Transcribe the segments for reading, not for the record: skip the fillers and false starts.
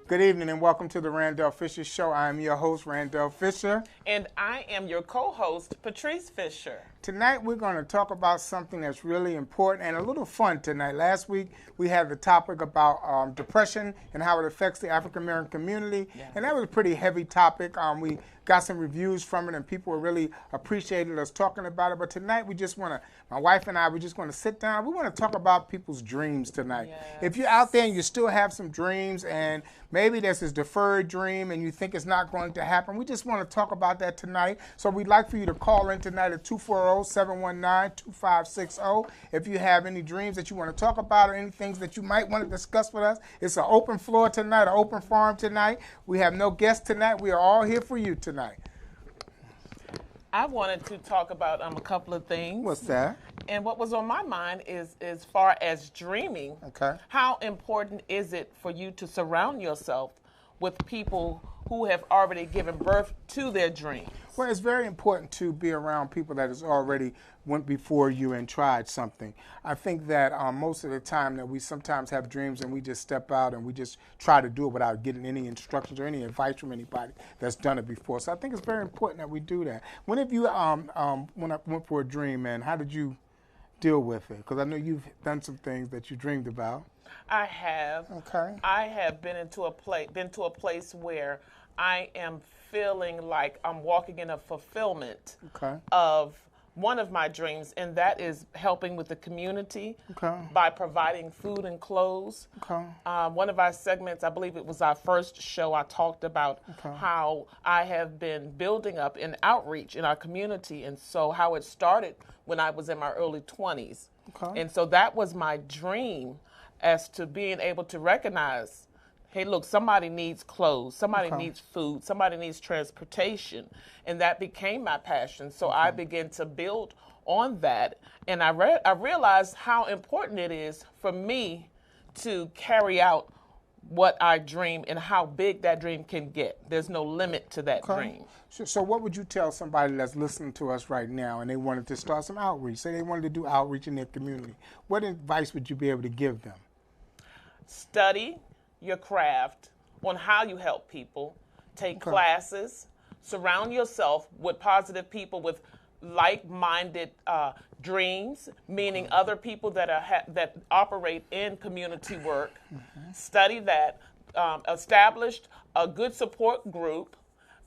Good evening and welcome to the Randell Fisher Show. I am your host, Randell Fisher. And I am your co-host, Patrice Fisher. Tonight we're going to talk about something that's really important and a little fun tonight. Last week we had the topic about depression and how it affects the African American community. Yes. And that was a pretty heavy topic. We got some reviews from it and people really appreciated us talking about it. But tonight we just want to, my wife and I, we're just going to sit down. We want to talk about people's dreams tonight. Yes. If you're out there and you still have some dreams and maybe there's this deferred dream and you think it's not going to happen, we just want to talk about that tonight. So we'd like for you to call in tonight at 240-719-2560. If you have any dreams that you want to talk about or any things that you might want to discuss with us, it's an open floor tonight, an open forum tonight. We have no guests tonight. We are all here for you tonight. I wanted to talk about a couple of things. What's that? And what was on my mind is as far as dreaming, okay, how important is it for you to surround yourself with people who have already given birth to their dreams? Well, it's very important to be around people that has already went before you and tried something. I think that most of the time that we sometimes have dreams and we just step out and we just try to do it without getting any instructions or any advice from anybody that's done it before. So I think it's very important that we do that. When have you went for a dream, man, how did you deal with it? Because I know you've done some things that you dreamed about. I have. Okay. I have been to a place where I am feeling like I'm walking in a fulfillment of one of my dreams, and that is helping with the community by providing food and clothes. One of our segments, I believe it was our first show, I talked about how I have been building up in outreach in our community, and so how it started when I was in my early 20s. And so that was my dream, as to being able to recognize, hey, look, somebody needs clothes, somebody needs food, somebody needs transportation. And that became my passion. So I began to build on that. And I realized how important it is for me to carry out what I dream and how big that dream can get. There's no limit to that dream. So what would you tell somebody that's listening to us right now and they wanted to start some outreach, say they wanted to do outreach in their community? What advice would you be able to give them? Study your craft on how you help people, take classes, surround yourself with positive people with like-minded dreams, meaning other people that that operate in community work. Study that, establish a good support group,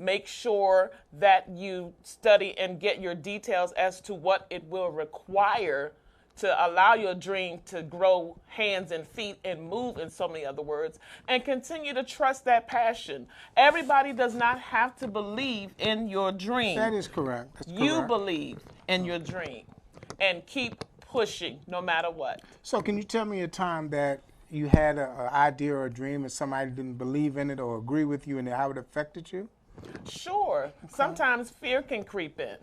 make sure that you study and get your details as to what it will require to allow your dream to grow hands and feet and move, in so many other words, and continue to trust that passion. Everybody does not have to believe in your dream. That is correct. That's you correct. Believe in your dream and keep pushing no matter what. So can you tell me a time that you had an idea or a dream and somebody didn't believe in it or agree with you and how it affected you? Sure. Sometimes fear can creep in.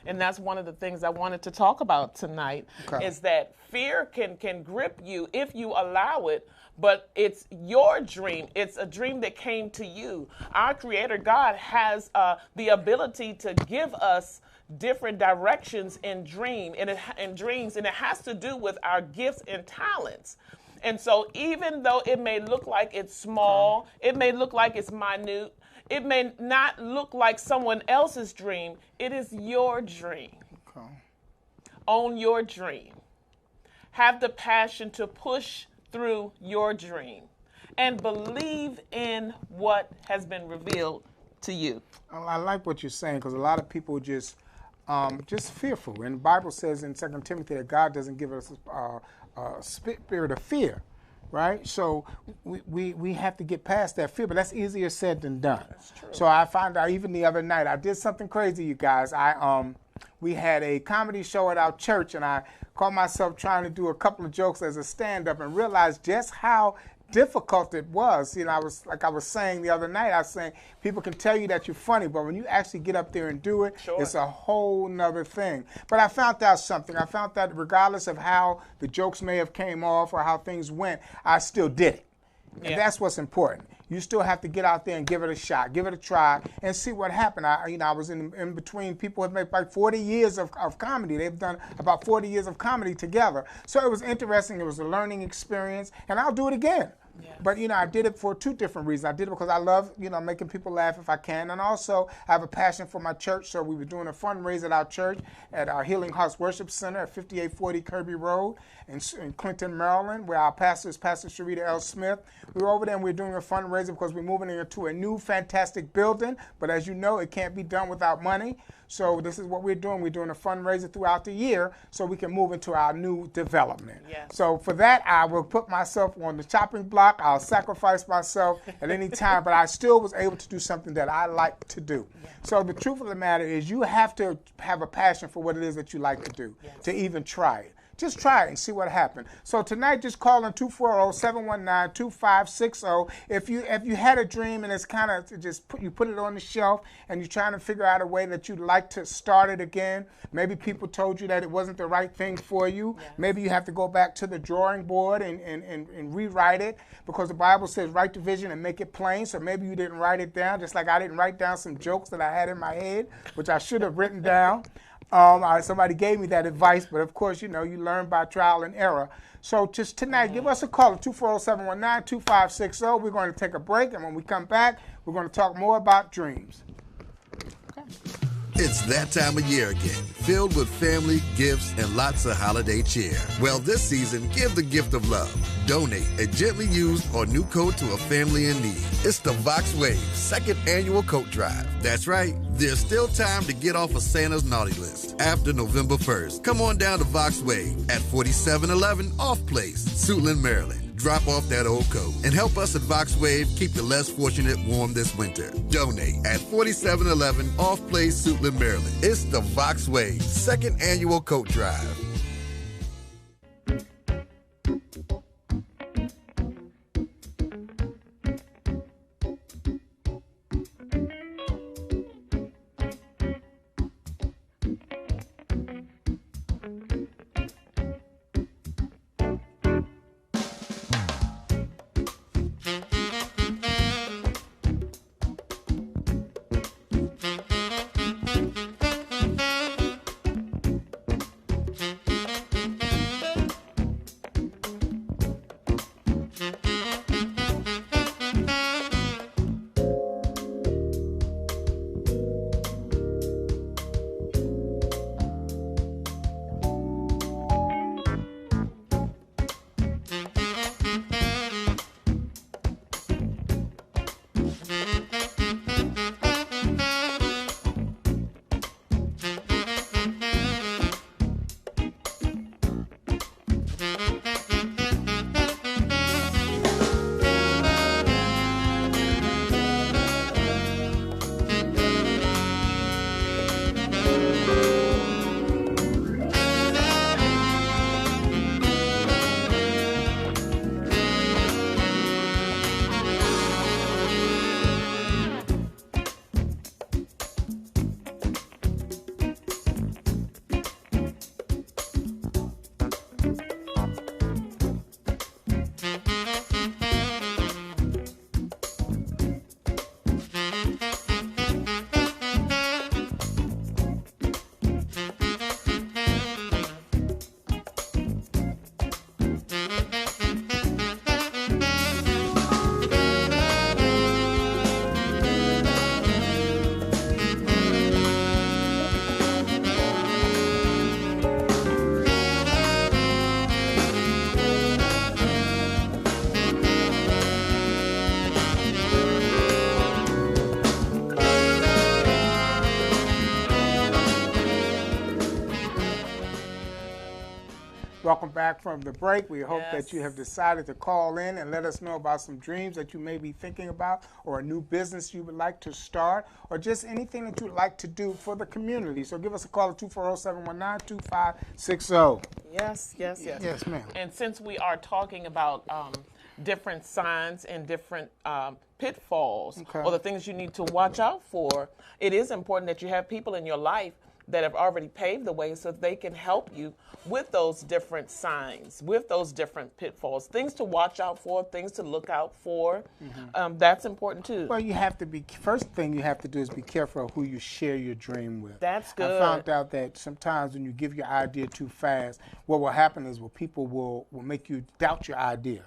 And that's one of the things I wanted to talk about tonight, is that fear can grip you if you allow it, but it's your dream. It's a dream that came to you. Our Creator God has the ability to give us different directions in dreams, and it has to do with our gifts and talents. And so even though it may look like it's small, it may look like it's minute, it may not look like someone else's dream, it is your dream. Own your dream. Have the passion to push through your dream and believe in what has been revealed to you. I like what you're saying, because a lot of people just fearful. And the Bible says in 2 Timothy that God doesn't give us a spirit of fear. Right? So we have to get past that fear, but that's easier said than done. That's true. So I found out even the other night, I did something crazy, you guys. We had a comedy show at our church, and I caught myself trying to do a couple of jokes as a stand-up and realized just how difficult it was. You know, I was saying the other night, I was saying people can tell you that you're funny, but when you actually get up there and do it, it's a whole nother thing. But I found out something. I found that regardless of how the jokes may have came off or how things went, I still did it. And that's what's important. You still have to get out there and give it a shot, give it a try, and see what happened. I was in between people who have made like 40 years of comedy. They've done about 40 years of comedy together. So it was interesting. It was a learning experience, and I'll do it again. Yes. But, you know, I did it for two different reasons. I did it because I love, you know, making people laugh if I can. And also, I have a passion for my church. So we were doing a fundraiser at our church at our Healing House Worship Center at 5840 Kirby Road in Clinton, Maryland, where our pastor is Pastor Sharita L. Smith. We were over there and we were doing a fundraiser because we're moving into a new fantastic building. But as you know, it can't be done without money. So this is what we're doing. We're doing a fundraiser throughout the year so we can move into our new development. Yes. So for that, I will put myself on the chopping block. I'll sacrifice myself at any time, but I still was able to do something that I like to do. Yes. So the truth of the matter is you have to have a passion for what it is that you like to do, yes, to even try it. Just try it and see what happens. So tonight, just call in 240-719-2560. If you had a dream and it's kind of you put it on the shelf and you're trying to figure out a way that you'd like to start it again. Maybe people told you that it wasn't the right thing for you. Yes. Maybe you have to go back to the drawing board and rewrite it, because the Bible says write the vision and make it plain. So maybe you didn't write it down, just like I didn't write down some jokes that I had in my head, which I should have written down. Somebody gave me that advice, but of course, you know, you learn by trial and error. So just tonight, give us a call at 240-719-2560. We're going to take a break, and when we come back, we're going to talk more about dreams. Okay. It's that time of year again, filled with family, gifts, and lots of holiday cheer. Well, this season, give the gift of love. Donate a gently used or new coat to a family in need. It's the Vox Wave second annual coat drive. That's right, there's still time to get off of Santa's naughty list after November 1st. Come on down to Vox Wave at 4711 Off Place, Suitland, Maryland. Drop off that old coat and help us at Vox Wave keep the less fortunate warm this winter. Donate at 4711 Off Place, Suitland, Maryland. It's the Vox Wave second annual coat drive. Welcome back from the break. We hope Yes. that you have decided to call in and let us know about some dreams that you may be thinking about, or a new business you would like to start, or just anything that you would like to do for the community. So give us a call at 240-719-2560. Yes, yes, yes. Yes, ma'am. And since we are talking about different signs and different pitfalls, Okay. or the things you need to watch out for, it is important that you have people in your life that have already paved the way so they can help you with those different signs, with those different pitfalls, things to watch out for, things to look out for. Mm-hmm. That's important too. Well, you have to be, first thing you have to do is be careful of who you share your dream with. That's good. I found out that sometimes when you give your idea too fast, what will happen is people will make you doubt your idea.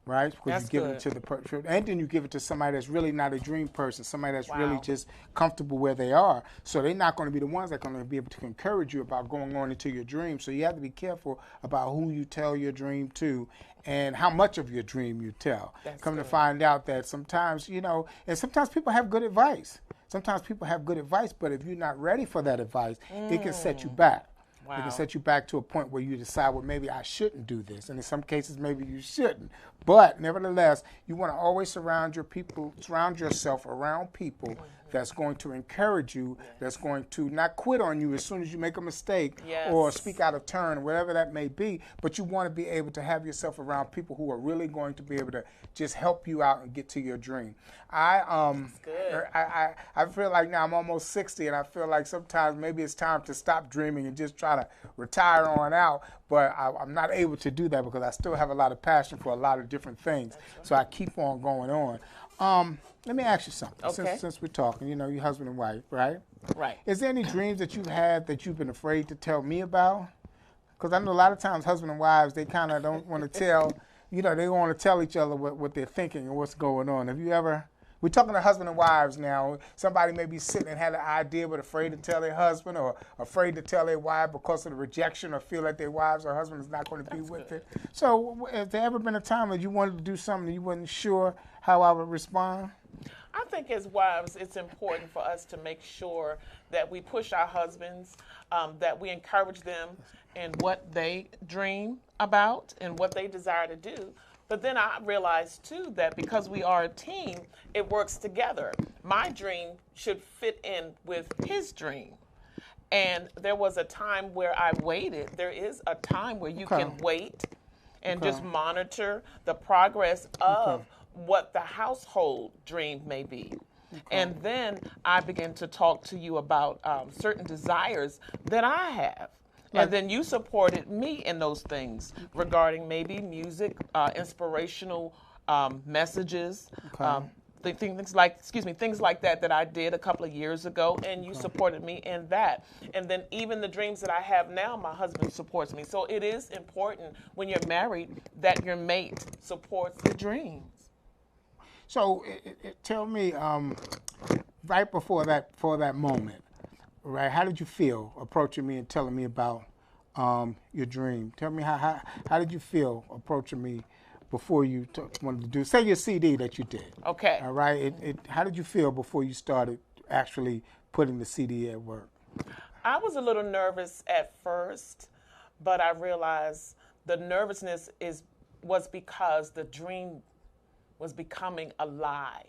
right? Because That's you give good. it to the person, and then you give it to somebody that's really not a dream person, somebody that's really Wow. just comfortable where they are. So they're not going to be the ones that are going to be able to encourage you about going on into your dream. So you have to be careful about who you tell your dream to and how much of your dream you tell. That's Come to good. find out that sometimes, and sometimes people have good advice. Sometimes people have good advice, but if you're not ready for that advice, it can set you back. It Wow. can set you back to a point where you decide, well, maybe I shouldn't do this. And in some cases, maybe you shouldn't. But nevertheless, you want to always surround yourself around people that's going to encourage you, that's going to not quit on you as soon as you make a mistake Yes. or speak out of turn, whatever that may be. But you want to be able to have yourself around people who are really going to be able to just help you out and get to your dream. good. I feel like now I'm almost 60, and I feel like sometimes maybe it's time to stop dreaming and just try to retire on out. But I'm not able to do that because I still have a lot of passion for a lot of different things. So I keep on going on. Let me ask you something. Okay. Since we're talking, your husband and wife, right? Right. Is there any dreams that you've had that you've been afraid to tell me about? Because I know a lot of times husband and wives, they kind of don't want to tell, they want to tell each other what they're thinking and what's going on. Have you ever... We're talking to husband and wives now. Somebody may be sitting and had an idea but afraid to tell their husband or afraid to tell their wife because of the rejection or feel like their wives or husband is not going to be with it. So has there ever been a time that you wanted to do something and you wasn't sure how I would respond? I think as wives, it's important for us to make sure that we push our husbands, that we encourage them in what they dream about and what they desire to do. But then I realized, too, that because we are a team, it works together. My dream should fit in with his dream. And there was a time where I waited. There is a time where you can wait and just monitor the progress of what the household dream may be. And then I began to talk to you about certain desires that I have. And then you supported me in those things regarding maybe music, inspirational messages, things like that I did a couple of years ago, and you supported me in that. And then even the dreams that I have now, my husband supports me. So it is important when you're married that your mate supports the dreams. So tell me, right before that moment, right? How did you feel approaching me and telling me about your dream? Tell me how did you feel approaching me before you wanted to do, say, your CD that you did? Okay. All right. How did you feel before you started actually putting the CD at work? I was a little nervous at first, but I realized the nervousness was because the dream was becoming alive.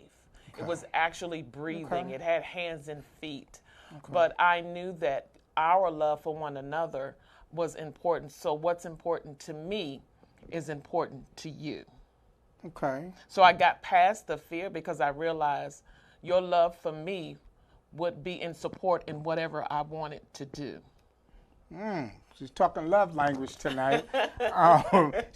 It was actually breathing. It had hands and feet. But I knew that our love for one another was important. So what's important to me is important to you. Okay. So I got past the fear because I realized your love for me would be in support in whatever I wanted to do. She's talking love language tonight.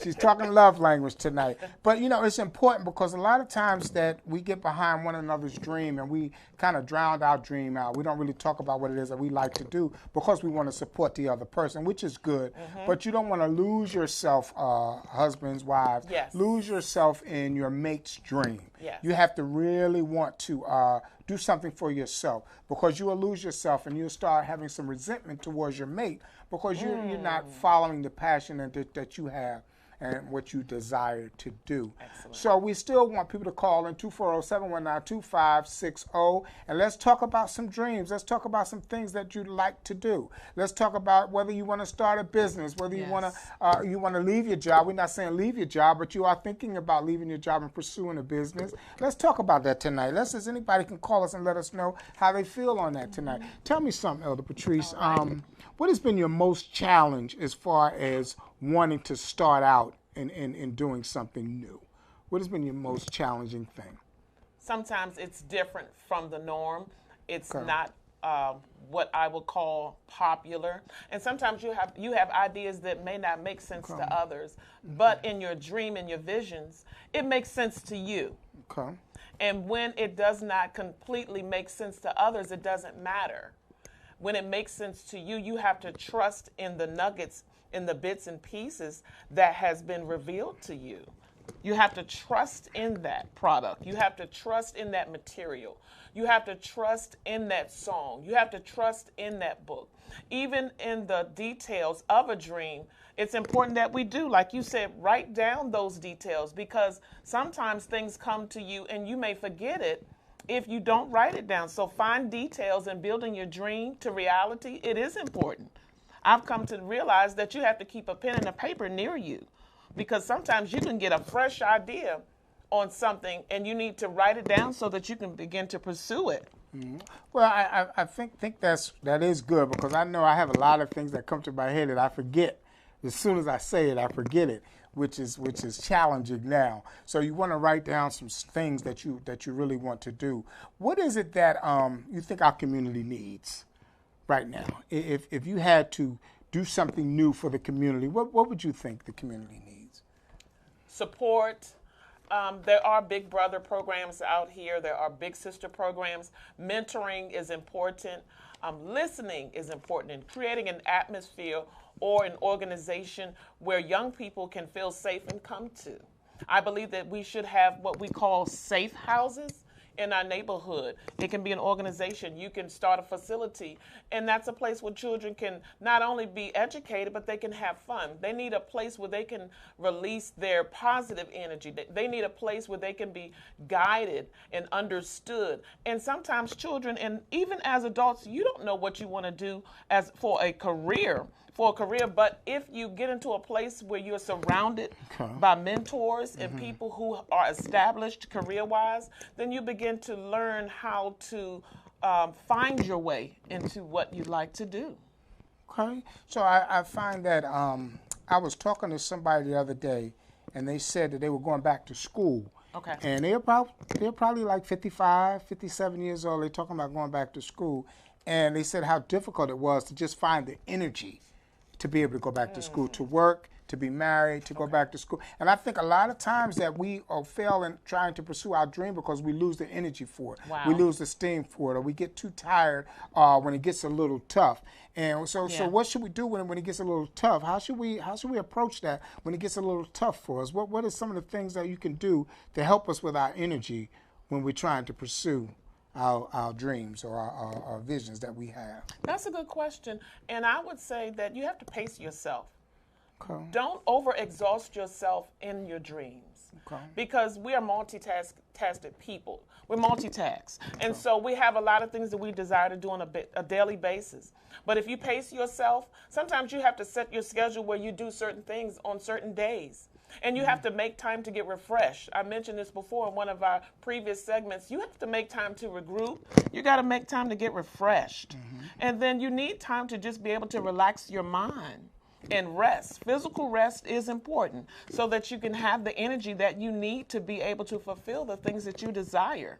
She's talking love language tonight. But, it's important because a lot of times that we get behind one another's dream and we kind of drown our dream out. We don't really talk about what it is that we like to do because we want to support the other person, which is good. But you don't want to lose yourself, husbands, wives. Yes. Lose yourself in your mate's dream. Yes. You have to really want to do something for yourself because you will lose yourself and you'll start having some resentment towards your mate because you're not following the passion that you have and what you desire to do. Excellent. So we still want people to call in 240-719-2560 and let's talk about some dreams. Let's talk about some things that you'd like to do. Let's talk about whether you want to start a business, whether you want to leave your job. We're not saying leave your job, but you are thinking about leaving your job and pursuing a business. Let's talk about that tonight. Anybody can call us and let us know how they feel on that tonight. Tell me something, Elder Patrice. What has been your most challenge as far as wanting to start out in doing something new? What has been your most challenging thing? Sometimes it's different from the norm. It's not what I would call popular. And sometimes you have ideas that may not make sense to others, but in your dream and your visions, it makes sense to you. Okay. And when it does not completely make sense to others, it doesn't matter. When it makes sense to you, you have to trust in the nuggets, in the bits and pieces that has been revealed to you. You have to trust in that product. You have to trust in that material. You have to trust in that song. You have to trust in that book. Even in the details of a dream, it's important that we do, like you said, write down those details, because sometimes things come to you and you may forget it if you don't write it down. So find details in building your dream to reality. It is important. I've come to realize that you have to keep a pen and a paper near you, because sometimes you can get a fresh idea on something and you need to write it down so that you can begin to pursue it. Mm-hmm. Well, I think that is good, because I know I have a lot of things that come to my head that I forget. As soon as I say it, I forget it, which is challenging now. So you want to write down some things that you really want to do. What is it that you think our community needs right now? If you had to do something new for the community, what would you think the community needs? Support. There are Big Brother programs out here. There are Big Sister programs. Mentoring is important. Listening is important, and creating an atmosphere or an organization where young people can feel safe and come to. I believe that we should have what we call safe houses in our neighborhood. It can be an organization. You can start a facility, and that's a place where children can not only be educated, but they can have fun. They need a place where they can release their positive energy. They need a place where they can be guided and understood. And sometimes children, and even as adults, you don't know what you want to do for a career. But if you get into a place where you're surrounded by mentors and people who are established career-wise, then you begin to learn how to find your way into what you like to do. Okay. So I find that I was talking to somebody the other day, and they said that they were going back to school. Okay. And they're probably like 55, 57 years old. They're talking about going back to school. And they said how difficult it was to just find the energy to be able to go back to school, to work, to be married, to go back to school. And I think a lot of times that we fail in trying to pursue our dream because we lose the energy for it. Wow. We lose the steam for it, or we get too tired when it gets a little tough. And so what should we do when it gets a little tough? How should we approach that when it gets a little tough for us? What are some of the things that you can do to help us with our energy when we're trying to pursue our dreams or our visions that we have? That's a good question. And I would say that you have to pace yourself. Okay. Don't overexhaust yourself in your dreams. Okay. Because we are multitasking people. We're multitask. And so we have a lot of things that we desire to do on a daily basis. But if you pace yourself, sometimes you have to set your schedule where you do certain things on certain days. And you have to make time to get refreshed. I mentioned this before in one of our previous segments. You have to make time to regroup. You got to make time to get refreshed. And then you need time to just be able to relax your mind and rest. Physical rest is important so that you can have the energy that you need to be able to fulfill the things that you desire.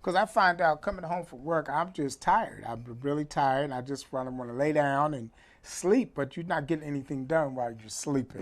Because I find out coming home from work, I'm just tired. I'm really tired, and I just want to lay down and sleep, but you're not getting anything done while you're sleeping.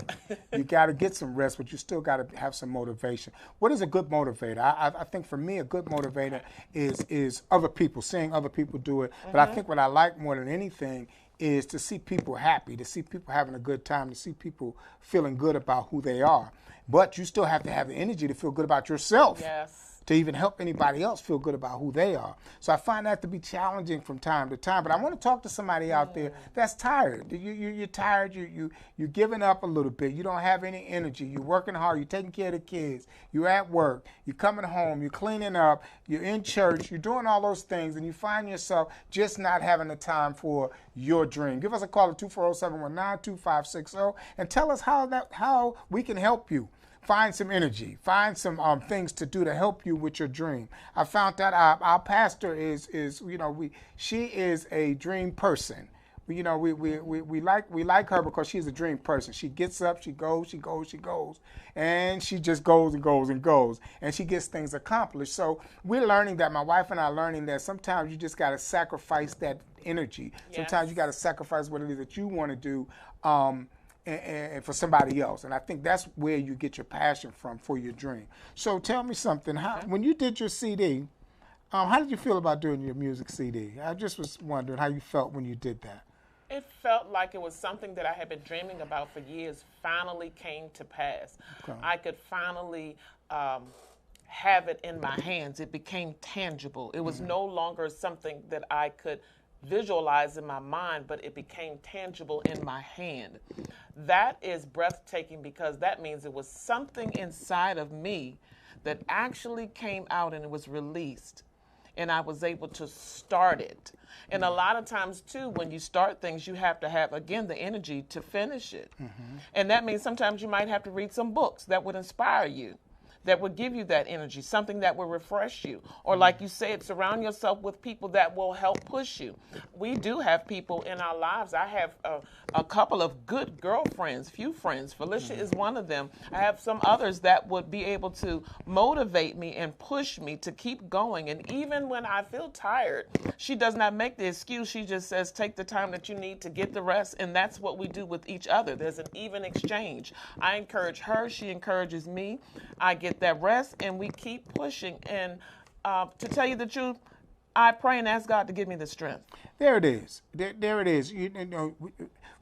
You got to get some rest, but you still got to have some motivation. What is a good motivator? I think for me, a good motivator is other people, seeing other people do it. But I think what I like more than anything is to see people happy, to see people having a good time, to see people feeling good about who they are. But you still have to have the energy to feel good about yourself. Yes. To even help anybody else feel good about who they are. So I find that to be challenging from time to time. But I want to talk to somebody out there that's tired. You're tired. You're giving up a little bit. You don't have any energy. You're working hard. You're taking care of the kids. You're at work. You're coming home. You're cleaning up. You're in church. You're doing all those things. And you find yourself just not having the time for your dream. Give us a call at 240-719-2560 and tell us how we can help you. Find some energy. Find some things to do to help you with your dream. I found that our pastor she is a dream person. We like her because she's a dream person. She gets up, she goes, and she just goes and goes and goes, and she gets things accomplished. So we're learning that. My wife and I are learning that sometimes you just got to sacrifice that energy. Yes. Sometimes you got to sacrifice what it is that you want to do. And for somebody else. And I think that's where you get your passion from for your dream. So tell me something. When you did your CD, how did you feel about doing your music CD? I just was wondering how you felt when you did that. It felt like it was something that I had been dreaming about for years finally came to pass. Okay. I could finally have it in my hands. It became tangible. It was no longer something that I could visualize in my mind, but it became tangible in my hand. That is breathtaking because that means it was something inside of me that actually came out and it was released. And I was able to start it. And a lot of times, too, when you start things, you have to have, again, the energy to finish it. And that means sometimes you might have to read some books that would inspire you, that would give you that energy, something that will refresh you. Or like you said, surround yourself with people that will help push you. We do have people in our lives. I have a couple of good girlfriends, few friends. Felicia is one of them. I have some others that would be able to motivate me and push me to keep going. And even when I feel tired, she does not make the excuse. She just says, take the time that you need to get the rest. And that's what we do with each other. There's an even exchange. I encourage her. She encourages me. I get that rest, and we keep pushing. And to tell you the truth, I pray and ask God to give me the strength. There it is. There it is. You know,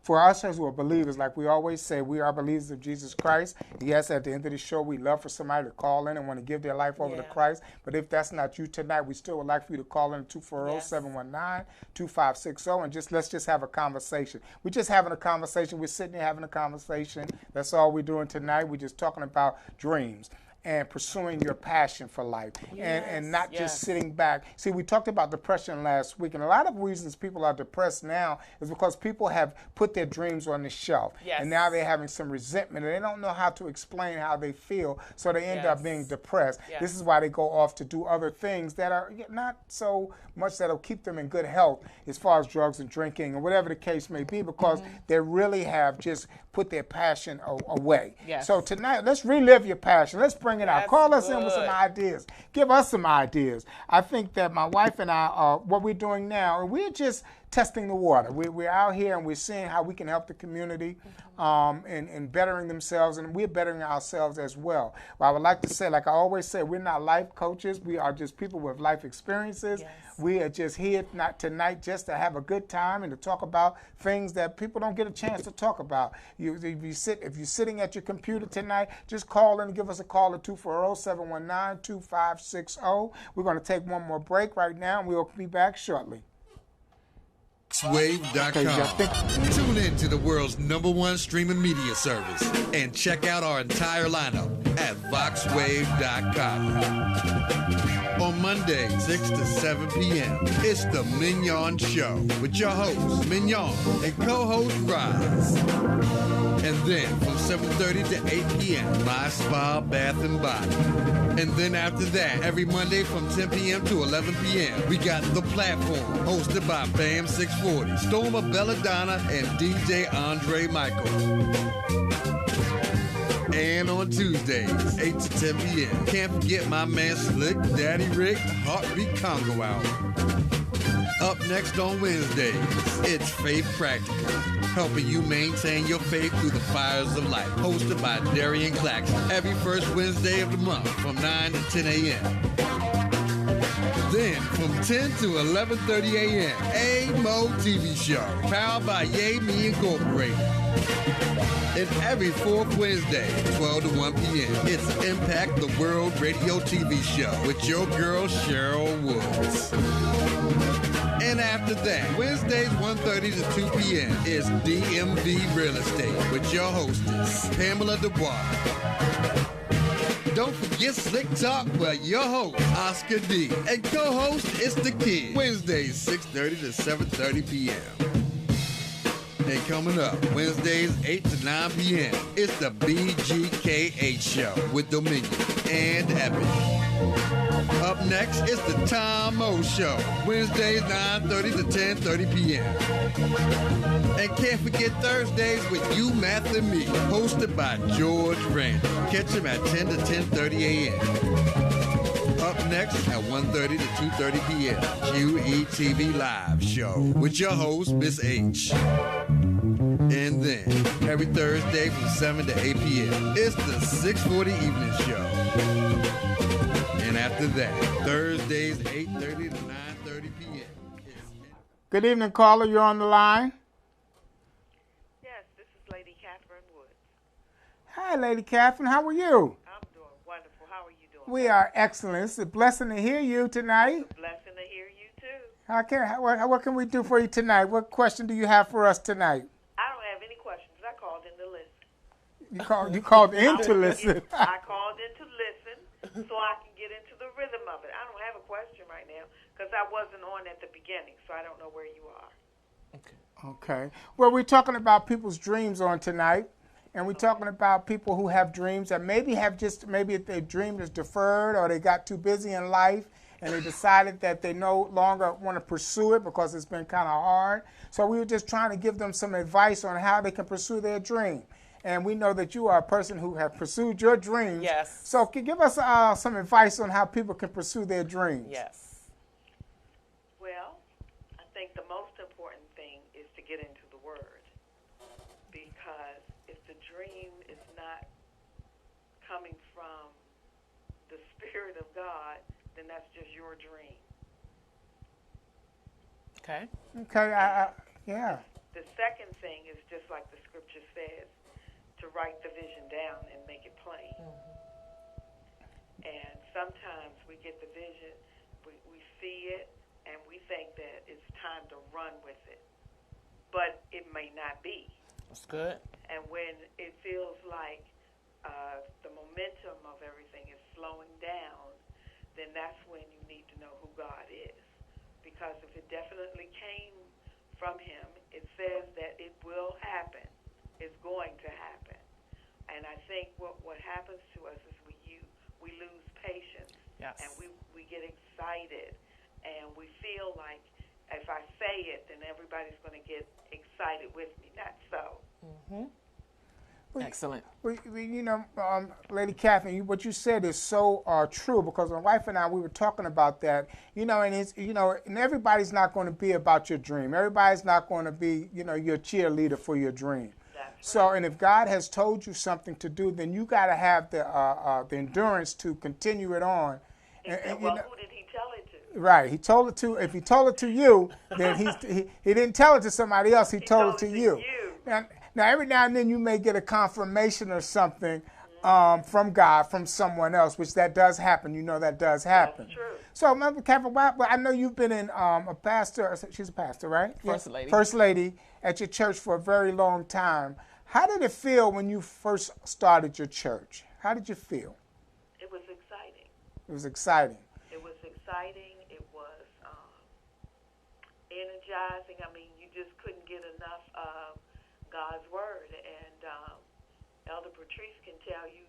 for us as we're believers, like we always say, we are believers of Jesus Christ. Yes, at the end of the show, we love for somebody to call in and want to give their life over to Christ. But if that's not you tonight, we still would like for you to call in 240-719-2560 and let's just have a conversation. We're just having a conversation. We're sitting here having a conversation. That's all we're doing tonight. We're just talking about dreams and pursuing your passion for life, and not just sitting back. See, we talked about depression last week, and a lot of reasons people are depressed now is because people have put their dreams on the shelf, and now they're having some resentment, and they don't know how to explain how they feel, so they end up being depressed. This is why they go off to do other things that are not so much that'll keep them in good health as far as drugs and drinking or whatever the case may be, because they really have just put their passion away. So tonight, let's relive your passion. Let's bring it out. Call us in with some ideas. Give us some ideas. I think that my wife and I, what we're doing now, we're just testing the water. We're out here and we're seeing how we can help the community in bettering themselves, and we're bettering ourselves as well. Well, I would like to say, like I always say, we're not life coaches. We are just people with life experiences. We are just here tonight just to have a good time and to talk about things that people don't get a chance to talk about. If you're sitting at your computer tonight, just call in and give us a call at 240-719-2560. We're going to take one more break right now, and we'll be back shortly. VoxWave.com. Tune in to the world's #1 streaming media service and check out our entire lineup at VoxWave.com. On Monday, 6 to 7 p.m., it's the Mignon Show with your host, Mignon, and co-host Rise. And then from 7:30 to 8 p.m., My Spa, Bath and Body. And then after that, every Monday from 10 p.m. to 11 p.m., we got The Platform, hosted by Bam 640, Storma Belladonna, and DJ Andre Michael. And on Tuesdays, 8 to 10 p.m., can't forget my man Slick, Daddy Rick, Heartbeat Congo Hour. Up next on Wednesdays, it's Faith Practical, helping you maintain your faith through the fires of life, hosted by Darian Claxton, every first Wednesday of the month from 9 to 10 a.m. Then, from 10 to 11:30 a.m., A-Mo TV Show, powered by Yay Me Incorporated. And every fourth Wednesday, 12 to 1 p.m., it's Impact the World Radio TV Show with your girl, Cheryl Woods. And after that, Wednesdays 1:30 to 2 p.m. is DMV Real Estate with your hostess, Pamela Dubois. Don't forget Slick Talk with your host, Oscar D. And co-host, It's the Kid. Wednesdays 6:30 to 7:30 p.m. And coming up, Wednesdays 8 to 9 p.m., it's the BGKH Show with Dominion and Epic. Up next, it's the Tom O Show, Wednesdays 9:30 to 10:30 p.m. And can't forget Thursdays with You, Math, and Me, hosted by George Randell. Catch him at 10 to 10:30 a.m. Up next at 1:30 to 2:30 p.m., QETV Live Show with your host, Miss H. And then, every Thursday from 7 to 8 p.m., it's the 640 Evening Show. And after that, Thursdays 8:30 to 9:30 p.m. Good evening, caller. You're on the line. Hi, Lady Catherine. How are you? I'm doing wonderful. How are you doing? We are excellent. It's a blessing to hear you tonight. It's a blessing to hear you, too. What can we do for you tonight? What question do you have for us tonight? I don't have any questions. I called in to listen. You called in to listen. I called in to listen so I can get into the rhythm of it. I don't have a question right now because I wasn't on at the beginning, so I don't know where you are. Okay. Well, we're talking about people's dreams on tonight. And we're talking about people who have dreams that maybe their dream is deferred or they got too busy in life and they decided that they no longer want to pursue it because it's been kind of hard. So we were just trying to give them some advice on how they can pursue their dream. And we know that you are a person who have pursued your dreams. Yes. So can you give us some advice on how people can pursue their dreams? Yes. Well, I think the most important thing is to get into the Word. Because if the dream is not coming from the Spirit of God, then that's just your dream. Okay. Okay. Yeah. The second thing is just like the scripture says, to write the vision down and make it plain. And sometimes we get the vision, we see it, and we think that it's time to run with it. But it may not be. That's good. And when it feels like the momentum of everything is slowing down, then that's when you need to know who God is. Because if it definitely came from Him, it says that it will happen. It's going to happen. And I think what happens to us is we lose patience. Yes. And we get excited. And we feel like if I say it, then everybody's going to get excited with me. Not so. Mm-hmm. Excellent. Lady Catherine, what you said is so true because my wife and I, we were talking about that, and it's, and everybody's not going to be about your dream. Everybody's not going to be, your cheerleader for your dream. That's So, and if God has told you something to do, then you got to have the endurance to continue it on. And who did He tell it to? Right. He told it to. If He told it to you, then he didn't tell it to somebody else. He told it to you. Now, every now and then you may get a confirmation or something from God, from someone else, which that does happen. That does happen. That's true. So, Mother Catherine, I know you've been in a pastor. She's a pastor, right? First lady. First lady at your church for a very long time. How did it feel when you first started your church? How did you feel? It was exciting. It was exciting. It was exciting. It was energizing. I mean, you just couldn't get enough of God's Word. And Elder Patrice can tell you,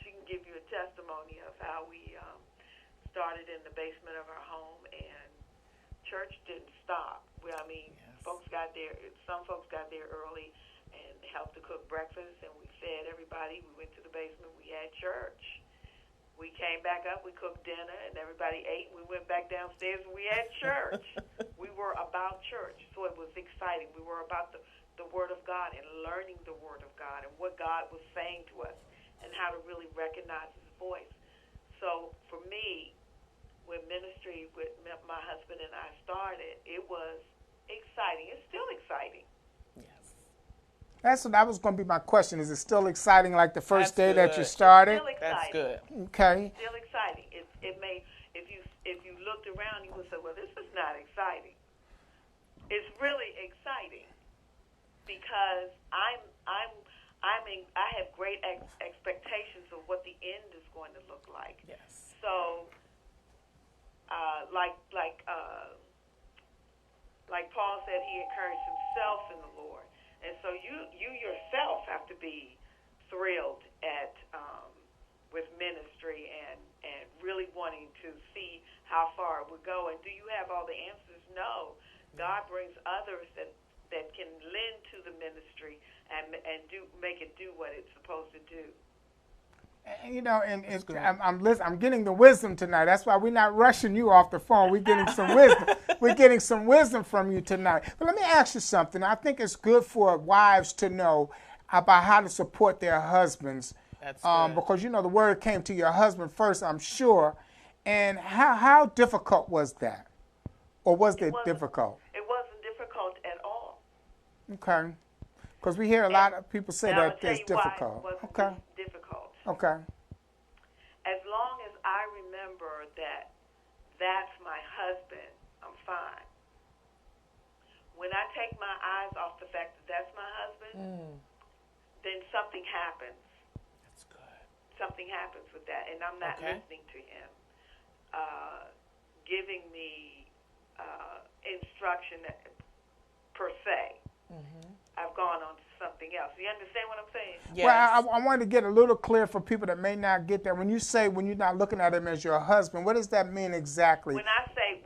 she can give you a testimony of how we started in the basement of our home, and church didn't stop. Some folks got there early and helped to cook breakfast, and we fed everybody. We went to the basement. We had church. We came back up. We cooked dinner, and everybody ate. We went back downstairs, and we had church. We were about church, so it was exciting. We were about the Word of God and learning the Word of God and what God was saying to us and how to really recognize His voice. So for me, when ministry with my husband and I started, it was exciting. It's still exciting. Yes. That was going to be my question. Is it still exciting like the first day that you It's started? still exciting. That's good. Okay. It's still exciting. It may, if you looked around, you would say, well, this is not exciting. It's really exciting because I have great expectations of what the end is going to look like. Yes. So, like Paul said, he encouraged himself in the Lord, and so you yourself have to be thrilled at with ministry and really wanting to see how far it would go. And do you have all the answers? No. God brings others that can lend to the ministry and make it do what it's supposed to do. I'm getting the wisdom tonight. That's why we're not rushing you off the phone. We're getting some wisdom. We're getting some wisdom from you tonight. But let me ask you something. I think it's good for wives to know about how to support their husbands. That's good. Because, the word came to your husband first, I'm sure. And how difficult was that? Or was it difficult? It wasn't difficult at all. Okay. Because we hear a lot of people say Now, that it's difficult. Why it wasn't Okay. difficult. Okay. As long as I remember that that's my husband, I'm fine. When I take my eyes off the fact that that's my husband, then something happens. That's good. Something happens with that, and I'm not listening to him, giving me instruction per se. I've gone on to something else. You understand what I'm saying? Yes. Well, I wanted to get a little clear for people that may not get that. When you say when you're not looking at him as your husband, what does that mean exactly? When I say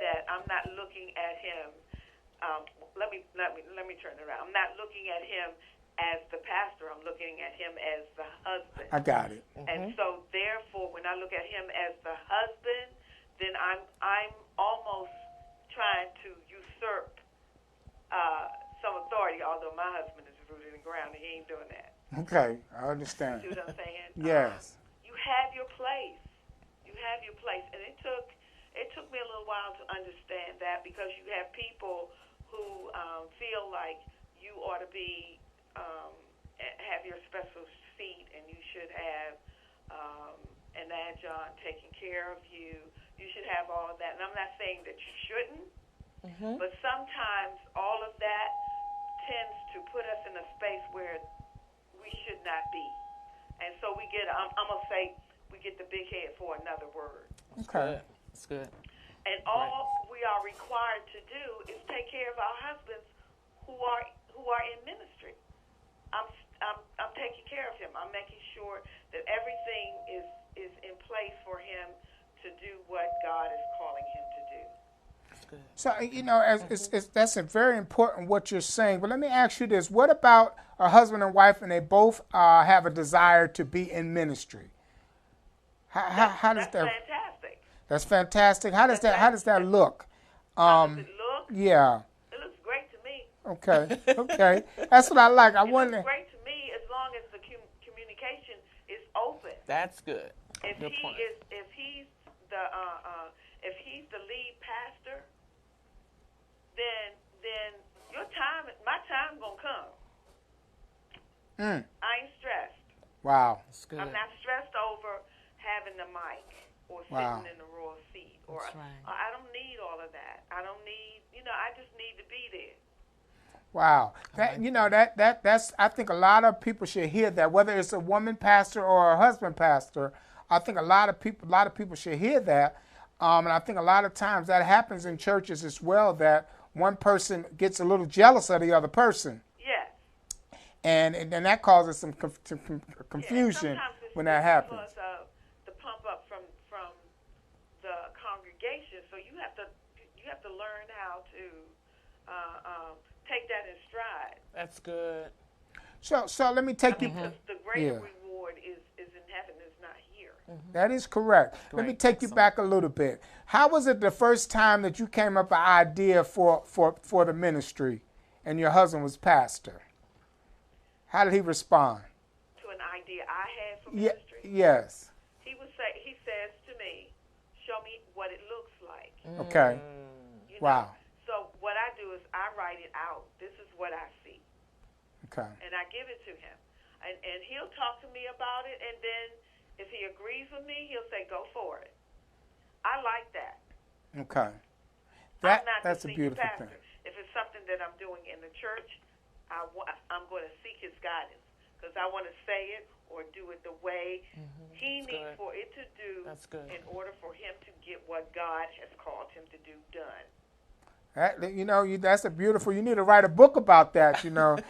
that I'm not looking at him, let me turn it around. I'm not looking at him as the pastor. I'm looking at him as the husband. I got it. And so, therefore, when I look at him as the husband, then I'm almost trying to usurp some authority. Although my husband is rooted in the ground, and he ain't doing that. Okay, I understand. See what I'm saying? Yes. You have your place. You have your place, and it took me a little while to understand that, because you have people who feel like you ought to be have your special seat, and you should have an adjunct taking care of you. You should have all of that. And I'm not saying that you shouldn't, but sometimes all of that tends to put us in a space where we should not be. And so we get, I'm going to say, we get the big head for another word. Okay. That's good. And all we are required to do is take care of our husbands who are in ministry. I'm taking care of him. I'm making sure that everything is in place for him to do what God is calling him to do. That's good. So, that's a very important what you're saying. But let me ask you this. What about a husband and wife and they both have a desire to be in ministry? How does That's that? fantastic. That's fantastic. How does that look? How does it look? Yeah. It looks great to me. Okay. Okay. That's what I like. I It wonder. looks great to me as long as the communication is open. That's good. If Good point. if he's the lead pastor, then my time gonna come. I ain't stressed. Wow. That's good. I'm not stressed over having the mic or sitting in the royal seat, or That's right. I don't need all of that. I don't need, I just need to be there. Wow. That's I think a lot of people should hear that, whether it's a woman pastor or a husband pastor. I think a lot of people should hear that. And I think a lot of times that happens in churches as well, that one person gets a little jealous of the other person. Yes. And that causes some confusion when that happens. Because of the pump up from the congregation, so you have to learn how to take that in stride. That's good. So let me take you. The greater reward is in heaven, is not here. That is correct. Let me take you back a little bit. How was it the first time that you came up with an idea for the ministry, and your husband was pastor? How did he respond? To an idea I had for ministry? Yes. He says to me, show me what it looks like. Okay. Wow. So what I do is I write it out. This is what I see. Okay. And I give it to him. And he'll talk to me about it, and then if he agrees with me, he'll say, go for it. I like that. Okay. I'm not That's the a senior beautiful pastor. thing. If it's something that I'm doing in the church, I'm going to seek his guidance, because I want to say it or do it the way he needs good. for it to do. That's good. In order for him to get what God has called him to do done. That's a beautiful. You need to write a book about that. You need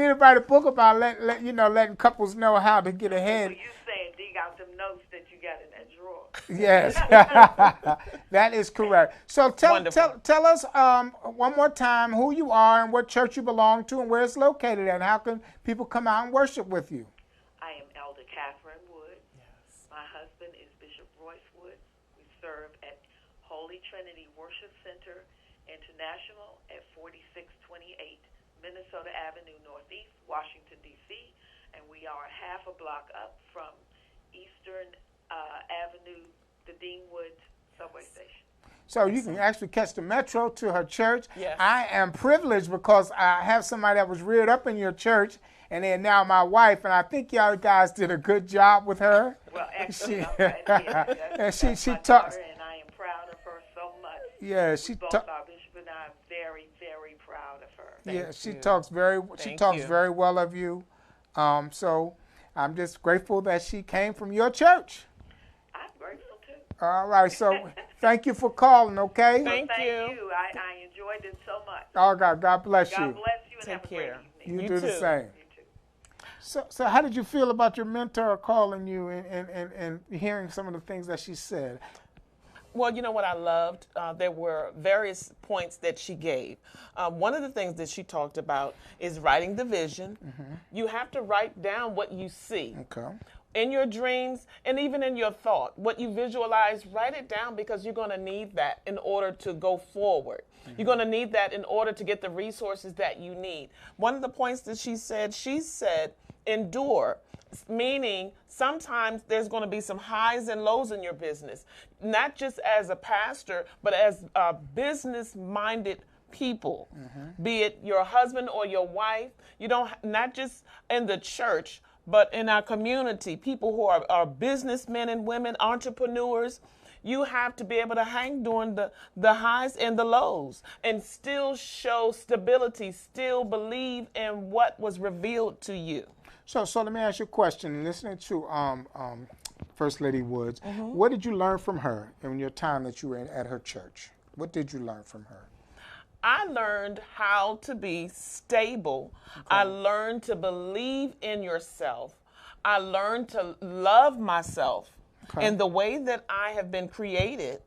to write a book about letting couples know how to get ahead. So you saying dig out them notes that you got in that drawer? Yes, that is correct. So tell us one more time who you are and what church you belong to and where it's located, and how can people come out and worship with you? I am Elder Catherine Wood. Yes. My husband is Bishop Royce Wood. We serve at Holy Trinity Worship Center International at 4628 Minnesota Avenue Northeast, Washington, D.C., and we are half a block up from Eastern Avenue, the Deanwood subway station. So you can actually catch the metro to her church. Yes. I am privileged because I have somebody that was reared up in your church, and they're now my wife, and I think y'all guys did a good job with her. Well, actually, She- I'm glad to hear that. and That's she my talks. daughter, and I am proud of her so much. Yeah, she Both talks. our bishop and I am very, very proud of her. Yeah, she you. talks very. She Thank talks you. very well of you. So I'm just grateful that she came from your church. I'm grateful too. All right. So thank you for calling. Okay. Thank you. I enjoyed it so much. Oh God bless God you. bless you and Take have a care. great evening. You You do the too. same. You too. So how did you feel about your mentor calling you and hearing some of the things that she said? Well, you know what I loved? There were various points that she gave. One of the things that she talked about is writing the vision. Mm-hmm. You have to write down what you see. Okay. In your dreams and even in your thought, what you visualize, write it down because you're going to need that in order to go forward. You're going to need that in order to get the resources that you need. One of the points that she said, endure, meaning sometimes there's going to be some highs and lows in your business, not just as a pastor, but as business-minded people, be it your husband or your wife. You don't, not just in the church, but in our community, people who are businessmen and women, entrepreneurs. You have to be able to hang during the highs and the lows and still show stability, still believe in what was revealed to you. So let me ask you a question. Listening to First Lady Woods, what did you learn from her in your time that you were at her church? What did you learn from her? I learned how to be stable. Okay. I learned to believe in yourself. I learned to love myself in the way that I have been created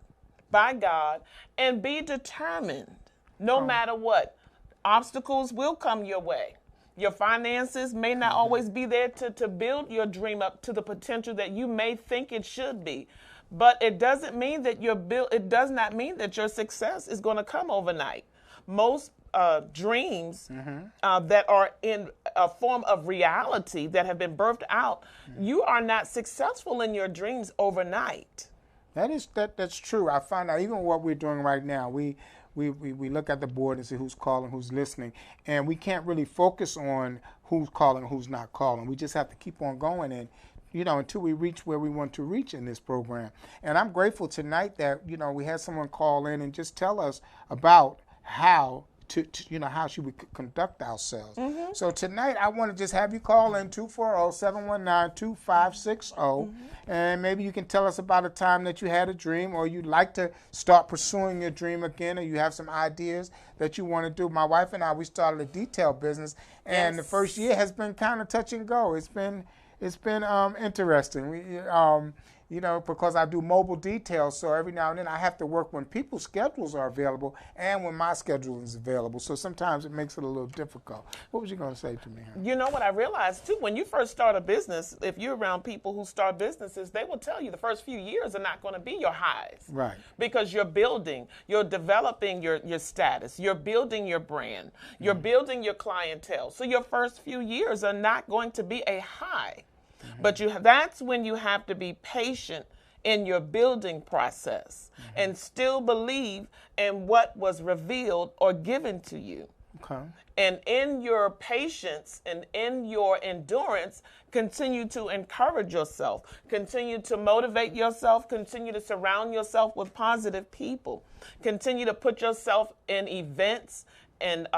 by God and be determined no matter what. Obstacles will come your way. Your finances may not always be there to build your dream up to the potential that you may think it should be. But it doesn't mean that it does not mean that your success is going to come overnight. Most dreams that are in a form of reality that have been birthed out, you are not successful in your dreams overnight. That's true. I find out even what we're doing right now, we look at the board and see who's calling, who's listening, and we can't really focus on who's calling, who's not calling. We just have to keep on going and until we reach where we want to reach in this program. And I'm grateful tonight that we had someone call in and just tell us about how how should we conduct ourselves. So tonight I want to just have you call in 240-719-2560 and maybe you can tell us about a time that you had a dream or you'd like to start pursuing your dream again, or you have some ideas that you want to do. My wife and I, we started a detail business, and the first year has been kind of touch and go. It's been interesting. Because I do mobile details, so every now and then I have to work when people's schedules are available and when my schedule is available. So sometimes it makes it a little difficult. What was you going to say to me? You know what I realized too, when you first start a business, if you're around people who start businesses, they will tell you the first few years are not going to be your highs. Right. Because you're developing your status, you're building your brand, you're building your clientele. So your first few years are not going to be a high. But that's when you have to be patient in your building process and still believe in what was revealed or given to you. Okay. And in your patience and in your endurance, continue to encourage yourself, continue to motivate yourself, continue to surround yourself with positive people, continue to put yourself in events and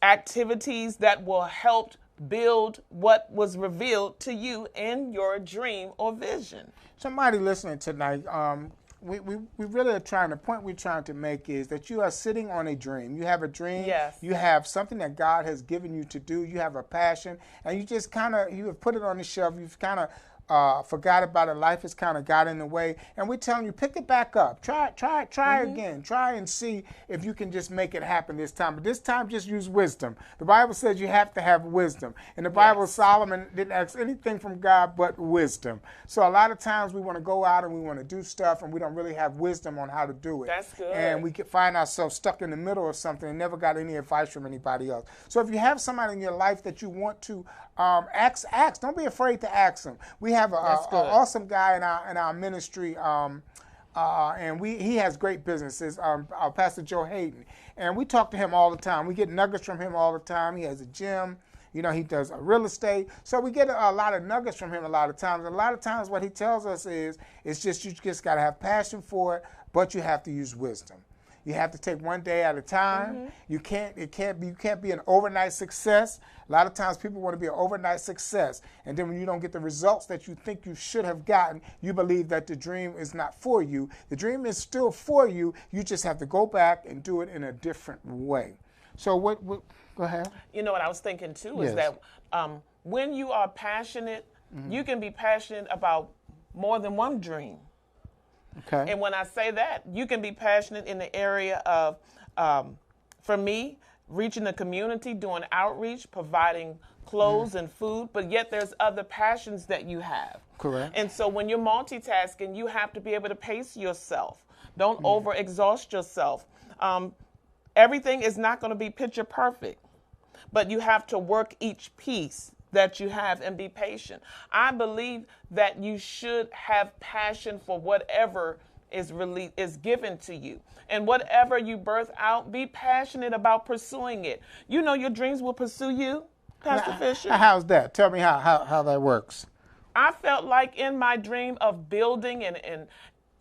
activities that will help build what was revealed to you in your dream or vision. Somebody listening tonight, we really are trying, the point we're trying to make is that you are sitting on a dream. You have a dream. Yes. You have something that God has given you to do. You have a passion, and you just you have put it on the shelf. You've kind of forgot about it. Life has kind of got in the way, and we're telling you, pick it back up. Try again. Try and see if you can just make it happen this time. But this time, just use wisdom. The Bible says you have to have wisdom. In the Bible, Solomon didn't ask anything from God but wisdom. So a lot of times we want to go out and we want to do stuff, and we don't really have wisdom on how to do it. That's good. And we can find ourselves stuck in the middle of something and never got any advice from anybody else. So if you have somebody in your life that you want to ask. Don't be afraid to ask them. We have an awesome guy in our ministry. and he has great businesses, Pastor Joe Hayden. And we talk to him all the time. We get nuggets from him all the time. He has a gym. You know, he does real estate. So we get a lot of nuggets from him a lot of times. And a lot of times what he tells us is, it's just you just got to have passion for it, but you have to use wisdom. You have to take one day at a time. You can't be an overnight success. A lot of times people want to be an overnight success. And then when you don't get the results that you think you should have gotten, you believe that the dream is not for you. The dream is still for you. You just have to go back and do it in a different way. So what go ahead. You know what I was thinking too is that when you are passionate, you can be passionate about more than one dream. Okay. And when I say that, you can be passionate in the area of, for me, reaching the community, doing outreach, providing clothes and food, but yet there's other passions that you have. Correct. And so when you're multitasking, you have to be able to pace yourself. Don't overexhaust yourself. Everything is not going to be picture perfect, but you have to work each piece that you have and be patient. I believe that you should have passion for whatever is given to you. And whatever you birth out, be passionate about pursuing it. You know your dreams will pursue you, Pastor Fisher. How's that? Tell me how that works. I felt like in my dream of building and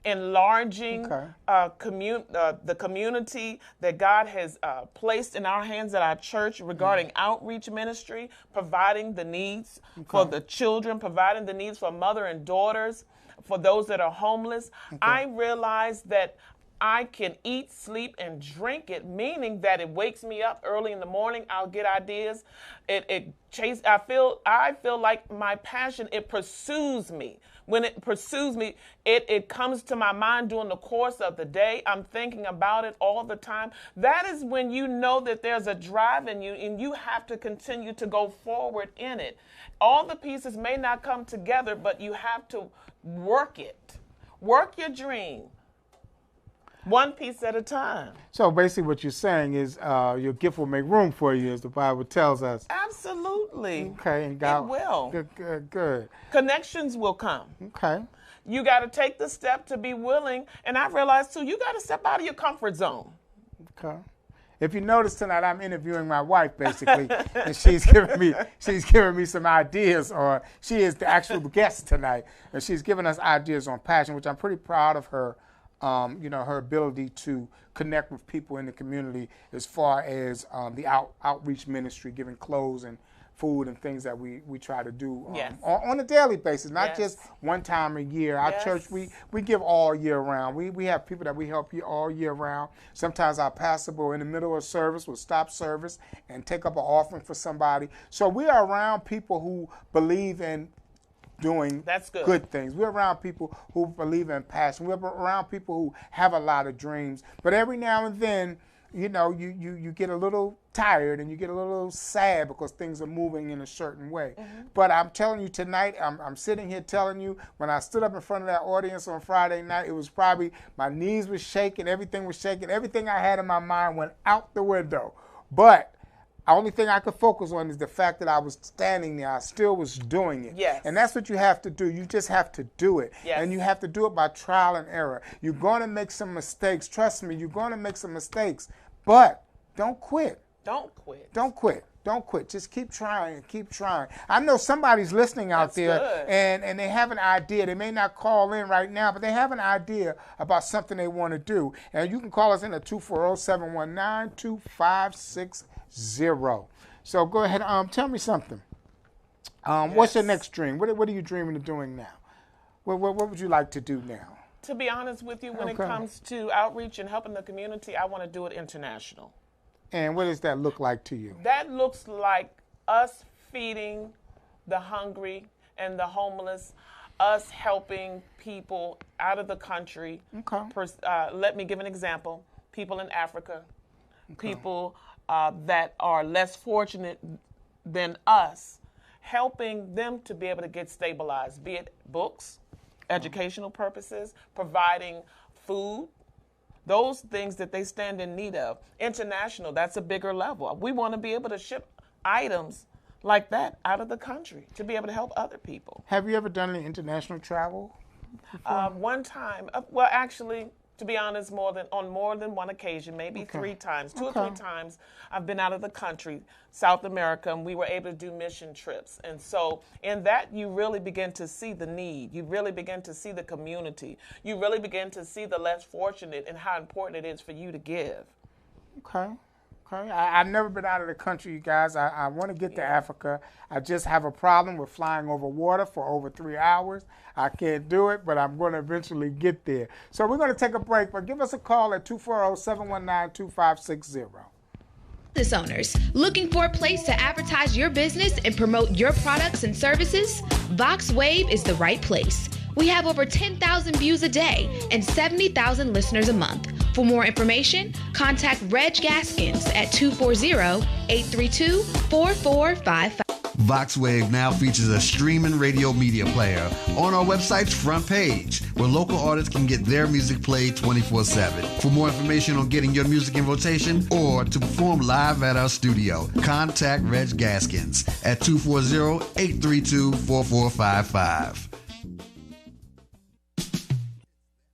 enlarging the community that God has placed in our hands at our church regarding outreach ministry, providing the needs for the children, providing the needs for mother and daughters, for those that are homeless. I realized that I can eat, sleep, and drink it, meaning that it wakes me up early in the morning. I'll get ideas. I feel like my passion, it pursues me. When it pursues me, it comes to my mind during the course of the day. I'm thinking about it all the time. That is when you know that there's a drive in you and you have to continue to go forward in it. All the pieces may not come together, but you have to work it. Work your dream. One piece at a time. So basically what you're saying is your gift will make room for you, as the Bible tells us. Absolutely. Okay. And God, it will. Good. Connections will come. Okay. You got to take the step to be willing. And I realized, too, you got to step out of your comfort zone. Okay. If you notice tonight, I'm interviewing my wife, basically, and she's giving me some ideas, or she is the actual guest tonight, and she's giving us ideas on passion, which I'm pretty proud of her. Her ability to connect with people in the community as far as the outreach ministry, giving clothes and food and things that we try to do on a daily basis, not just one time a year. Our church, we give all year round. We have people that we help all year round. Sometimes our pastor will, in the middle of service, will stop service and take up an offering for somebody. So we are around people who believe in doing good things. We're around people who believe in passion. We're around people who have a lot of dreams. But every now and then, you get a little tired and you get a little sad because things are moving in a certain way. But I'm telling you tonight, I'm sitting here telling you, when I stood up in front of that audience on Friday night, it was probably, my knees were shaking, everything was shaking, everything I had in my mind went out the window. But the only thing I could focus on is the fact that I was standing there. I still was doing it. Yes. And that's what you have to do. You just have to do it. Yes. And you have to do it by trial and error. You're going to make some mistakes. Trust me, you're going to make some mistakes. But don't quit. Don't quit. Don't quit. Don't quit. Just keep trying. Keep trying. I know somebody's listening out there and they have an idea. They may not call in right now, but they have an idea about something they want to do. And you can call us in at 240-719-2560. So go ahead. Tell me something. What's your next dream? What are you dreaming of doing now? What would you like to do now? To be honest with you, when it comes to outreach and helping the community, I want to do it international. And what does that look like to you? That looks like us feeding the hungry and the homeless, us helping people out of the country. Okay. Let me give an example. People in Africa, people that are less fortunate than us, helping them to be able to get stabilized, be it books, educational purposes, providing food, those things that they stand in need of. International, that's a bigger level. We want to be able to ship items like that out of the country to be able to help other people. Have you ever done any international travel? One time, well, actually, to be honest, on more than one occasion, maybe 3 times, 2 or 3 times, I've been out of the country, South America, and we were able to do mission trips. And so in that, you really begin to see the need. You really begin to see the community. You really begin to see the less fortunate and how important it is for you to give. Okay. I've never been out of the country, you guys. I want to get to Africa. I just have a problem with flying over water for over 3 hours. I can't do it, but I'm going to eventually get there. So we're going to take a break, but give us a call at 240-719-2560. Business owners looking for a place to advertise your business and promote your products and services? VoxWave is the right place. We have over 10,000 views a day and 70,000 listeners a month. For more information, contact Reg Gaskins at 240-832-4455. VoxWave now features a streaming radio media player on our website's front page, where local artists can get their music played 24/7. For more information on getting your music in rotation or to perform live at our studio, contact Reg Gaskins at 240-832-4455.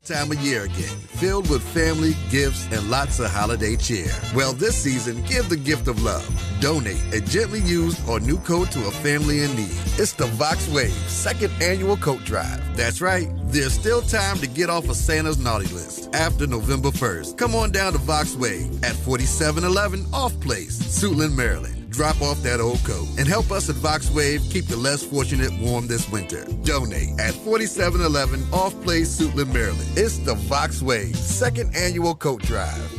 Time of year again, filled with family, gifts, and lots of holiday cheer. Well, this season, give the gift of love. Donate a gently used or new coat to a family in need. It's the VoxWave 2nd Annual Coat Drive. That's right, there's still time to get off of Santa's naughty list after November 1st. Come on down to VoxWave at 4711 Off Place, Suitland, Maryland. Drop off that old coat and help us at VoxWave keep the less fortunate warm this winter. Donate at 4711 Off Place, Suitland, Maryland. It's the VoxWave 2nd Annual Coat Drive.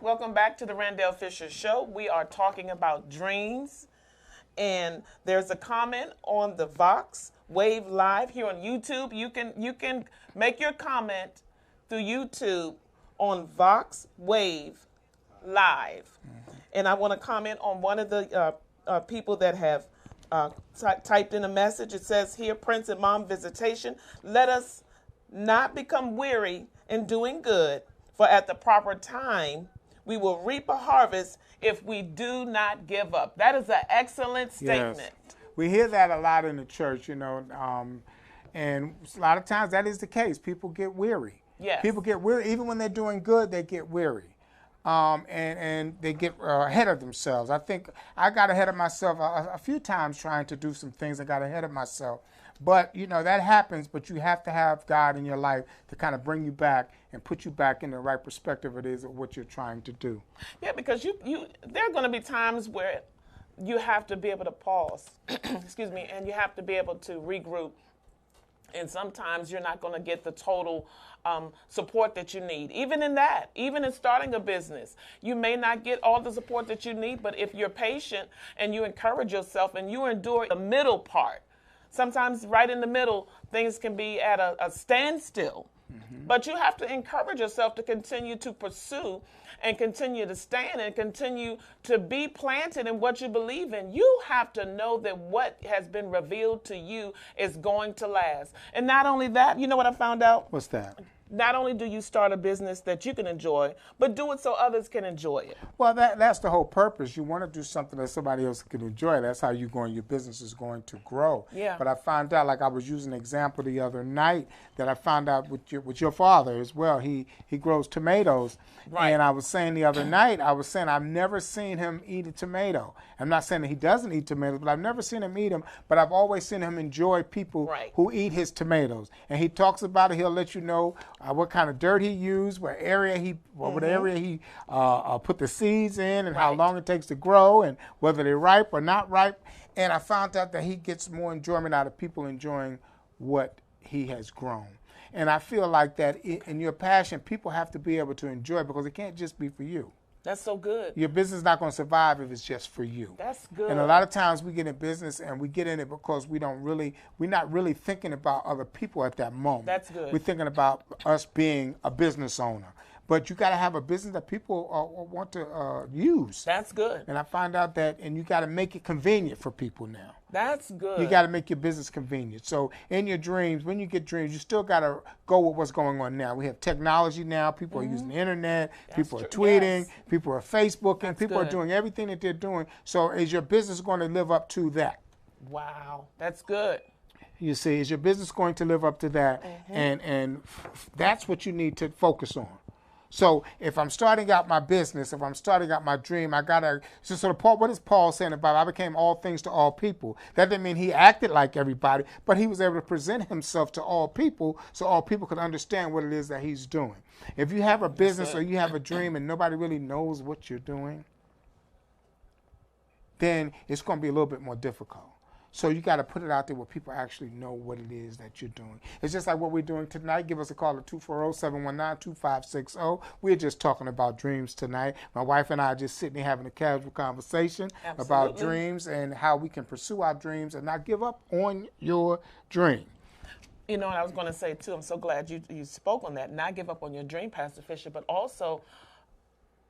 Welcome back to the Randell Fisher Show. We are talking about dreams, and there's a comment on the Vox Wave Live here on YouTube. You can make your comment through YouTube on Vox Wave Live. And I want to comment on one of the people that have typed in a message. It says here, Prince and Mom visitation. Let us not become weary in doing good, for at the proper time we will reap a harvest if we do not give up. That is an excellent statement. Yes. We hear that a lot in the church, and a lot of times that is the case. People get weary. Yes. People get weary. Even when they're doing good, they get weary. And they get ahead of themselves. I think I got ahead of myself a few times trying to do some things. I got ahead of myself. But, that happens, but you have to have God in your life to kind of bring you back and put you back in the right perspective it is of what you're trying to do. Yeah, because there are going to be times where you have to be able to pause, excuse me, and you have to be able to regroup. And sometimes you're not going to get the total support that you need. Even in starting a business, you may not get all the support that you need, but if you're patient and you encourage yourself and you endure the middle part, sometimes right in the middle, things can be at a standstill. Mm-hmm. But you have to encourage yourself to continue to pursue and continue to stand and continue to be planted in what you believe in. You have to know that what has been revealed to you is going to last. And not only that, you know what I found out? What's that? Not only do you start a business that you can enjoy, but do it so others can enjoy it. Well, that's the whole purpose. You want to do something that somebody else can enjoy. That's how your business is going to grow. Yeah. But I found out, like I was using an example the other night, that I found out with your father as well. He grows tomatoes. Right. And I was saying the other night, I've never seen him eat a tomato. I'm not saying that he doesn't eat tomatoes, but I've never seen him eat them. But I've always seen him enjoy people who eat his tomatoes. And he talks about it. He'll let you know what kind of dirt he used, what area he put the seeds in, and how long it takes to grow, and whether they're ripe or not ripe. And I found out that he gets more enjoyment out of people enjoying what he has grown. And I feel like that in your passion, people have to be able to enjoy it, because it can't just be for you. That's so good. Your business is not going to survive if it's just for you. That's good. And a lot of times we get in business and we get in it because we're not really thinking about other people at that moment. That's good. We're thinking about us being a business owner. But you got to have a business that people want to use. That's good. And I find out and you got to make it convenient for people now. That's good. You got to make your business convenient. So in your dreams, when you get dreams, you still got to go with what's going on now. We have technology now. People are using the internet. People are tweeting. People are Facebooking. People are doing everything that they're doing. So is your business going to live up to that? Wow. That's good. You see, is your business going to live up to that? And that's what you need to focus on. So if I'm starting out my business, if I'm starting out my dream, I gotta. So Paul, what is Paul saying about I became all things to all people? That didn't mean he acted like everybody, but he was able to present himself to all people, so all people could understand what it is that he's doing. If you have a business or you have a dream and nobody really knows what you're doing, then it's going to be a little bit more difficult. So you got to put it out there where people actually know what it is that you're doing. It's just like what we're doing tonight. Give us a call at 240-719-2560. We're just talking about dreams tonight. My wife and I are just sitting here having a casual conversation about dreams and how we can pursue our dreams and not give up on your dream. You know what I was going to say, too? I'm so glad you spoke on that. Not give up on your dream, Pastor Fisher, but also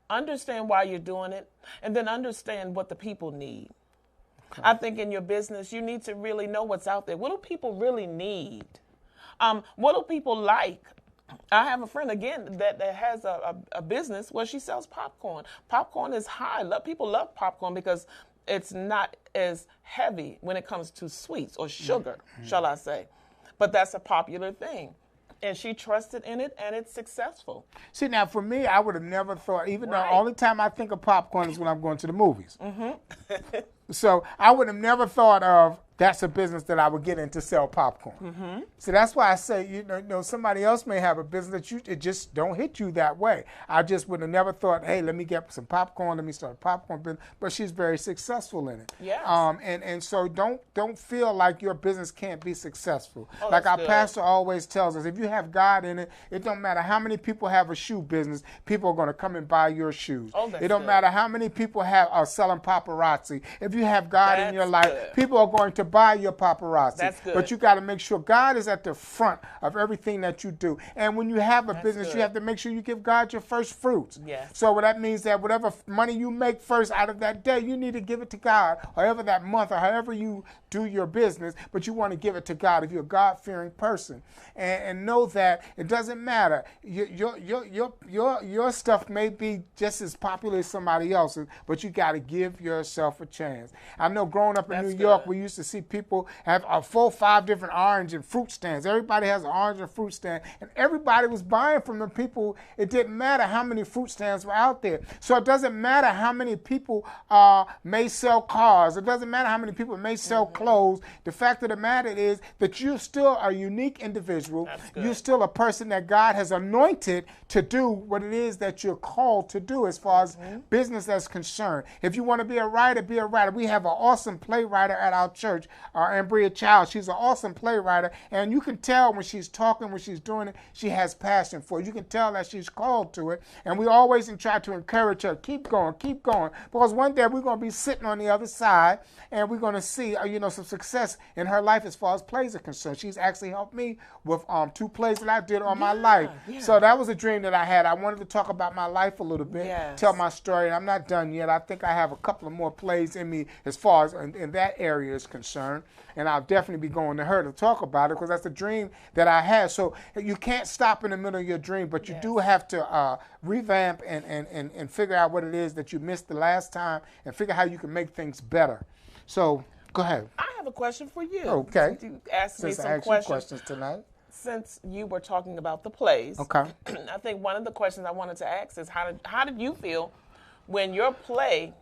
understand why you're doing it and then understand what the people need. I think in your business, you need to really know what's out there. What do people really need? What do people like? I have a friend, again, that has a business where she sells popcorn. Popcorn is high. People love popcorn because it's not as heavy when it comes to sweets or sugar, shall I say. But that's a popular thing. And she trusted in it, and it's successful. See, now, for me, I would have never thought, even though the only time I think of popcorn is when I'm going to the movies. So I would have never thought of that's a business that I would get in to sell popcorn. So that's why I say, you know, somebody else may have a business that it just don't hit you that way. I just would have never thought, hey, let me get some popcorn, let me start a popcorn business. But she's very successful in it. Yes. And so don't feel like your business can't be successful. Oh, like our good. pastor always tells us, if you have God in it, it don't matter how many people have a shoe business, people are going to come and buy your shoes. Oh, that's it don't good. matter how many people are selling paparazzi. If you have God in your life, people are going to to buy your paparazzi. That's good. But you got to make sure God is at the front of everything that you do. And when you have a business, good. you have to make sure you give God your first fruits. Yes. So that means that whatever money you make first out of that day, you need to give it to God, however that month or however you do your business, but you want to give it to God if you're a God-fearing person. And know that it doesn't matter. Your stuff may be just as popular as somebody else's, but you got to give yourself a chance. I know growing up in New York, we used to see people have 4 or 5 different orange and fruit stands. Everybody has an orange and fruit stand, and everybody was buying from the people. It didn't matter how many fruit stands were out there. So it doesn't matter how many people may sell cars. It doesn't matter how many people may sell clothes. The fact of the matter is that you're still a unique individual. You're still a person that God has anointed to do what it is that you're called to do as far as business is concerned. If you want to be a writer, be a writer. We have an awesome playwright at our church, Ambria Child. She's an awesome playwright, and you can tell when she's talking, when she's doing it, she has passion for it. You can tell that she's called to it, and we always try to encourage her, keep going, because one day we're going to be sitting on the other side, and we're going to see some success in her life as far as plays are concerned. She's actually helped me with 2 plays that I did on my life. Yeah. So that was a dream that I had. I wanted to talk about my life a little bit, tell my story, and I'm not done yet. I think I have a couple of more plays in me as far as in that area is concerned, and I'll definitely be going to her to talk about it because that's the dream that I had. So you can't stop in the middle of your dream, but you do have to revamp and figure out what it is that you missed the last time and figure how you can make things better. So go ahead. I have a question for you. Okay. Since you asked me some questions tonight. Since you were talking about the plays, okay, I think one of the questions I wanted to ask is how did you feel when your play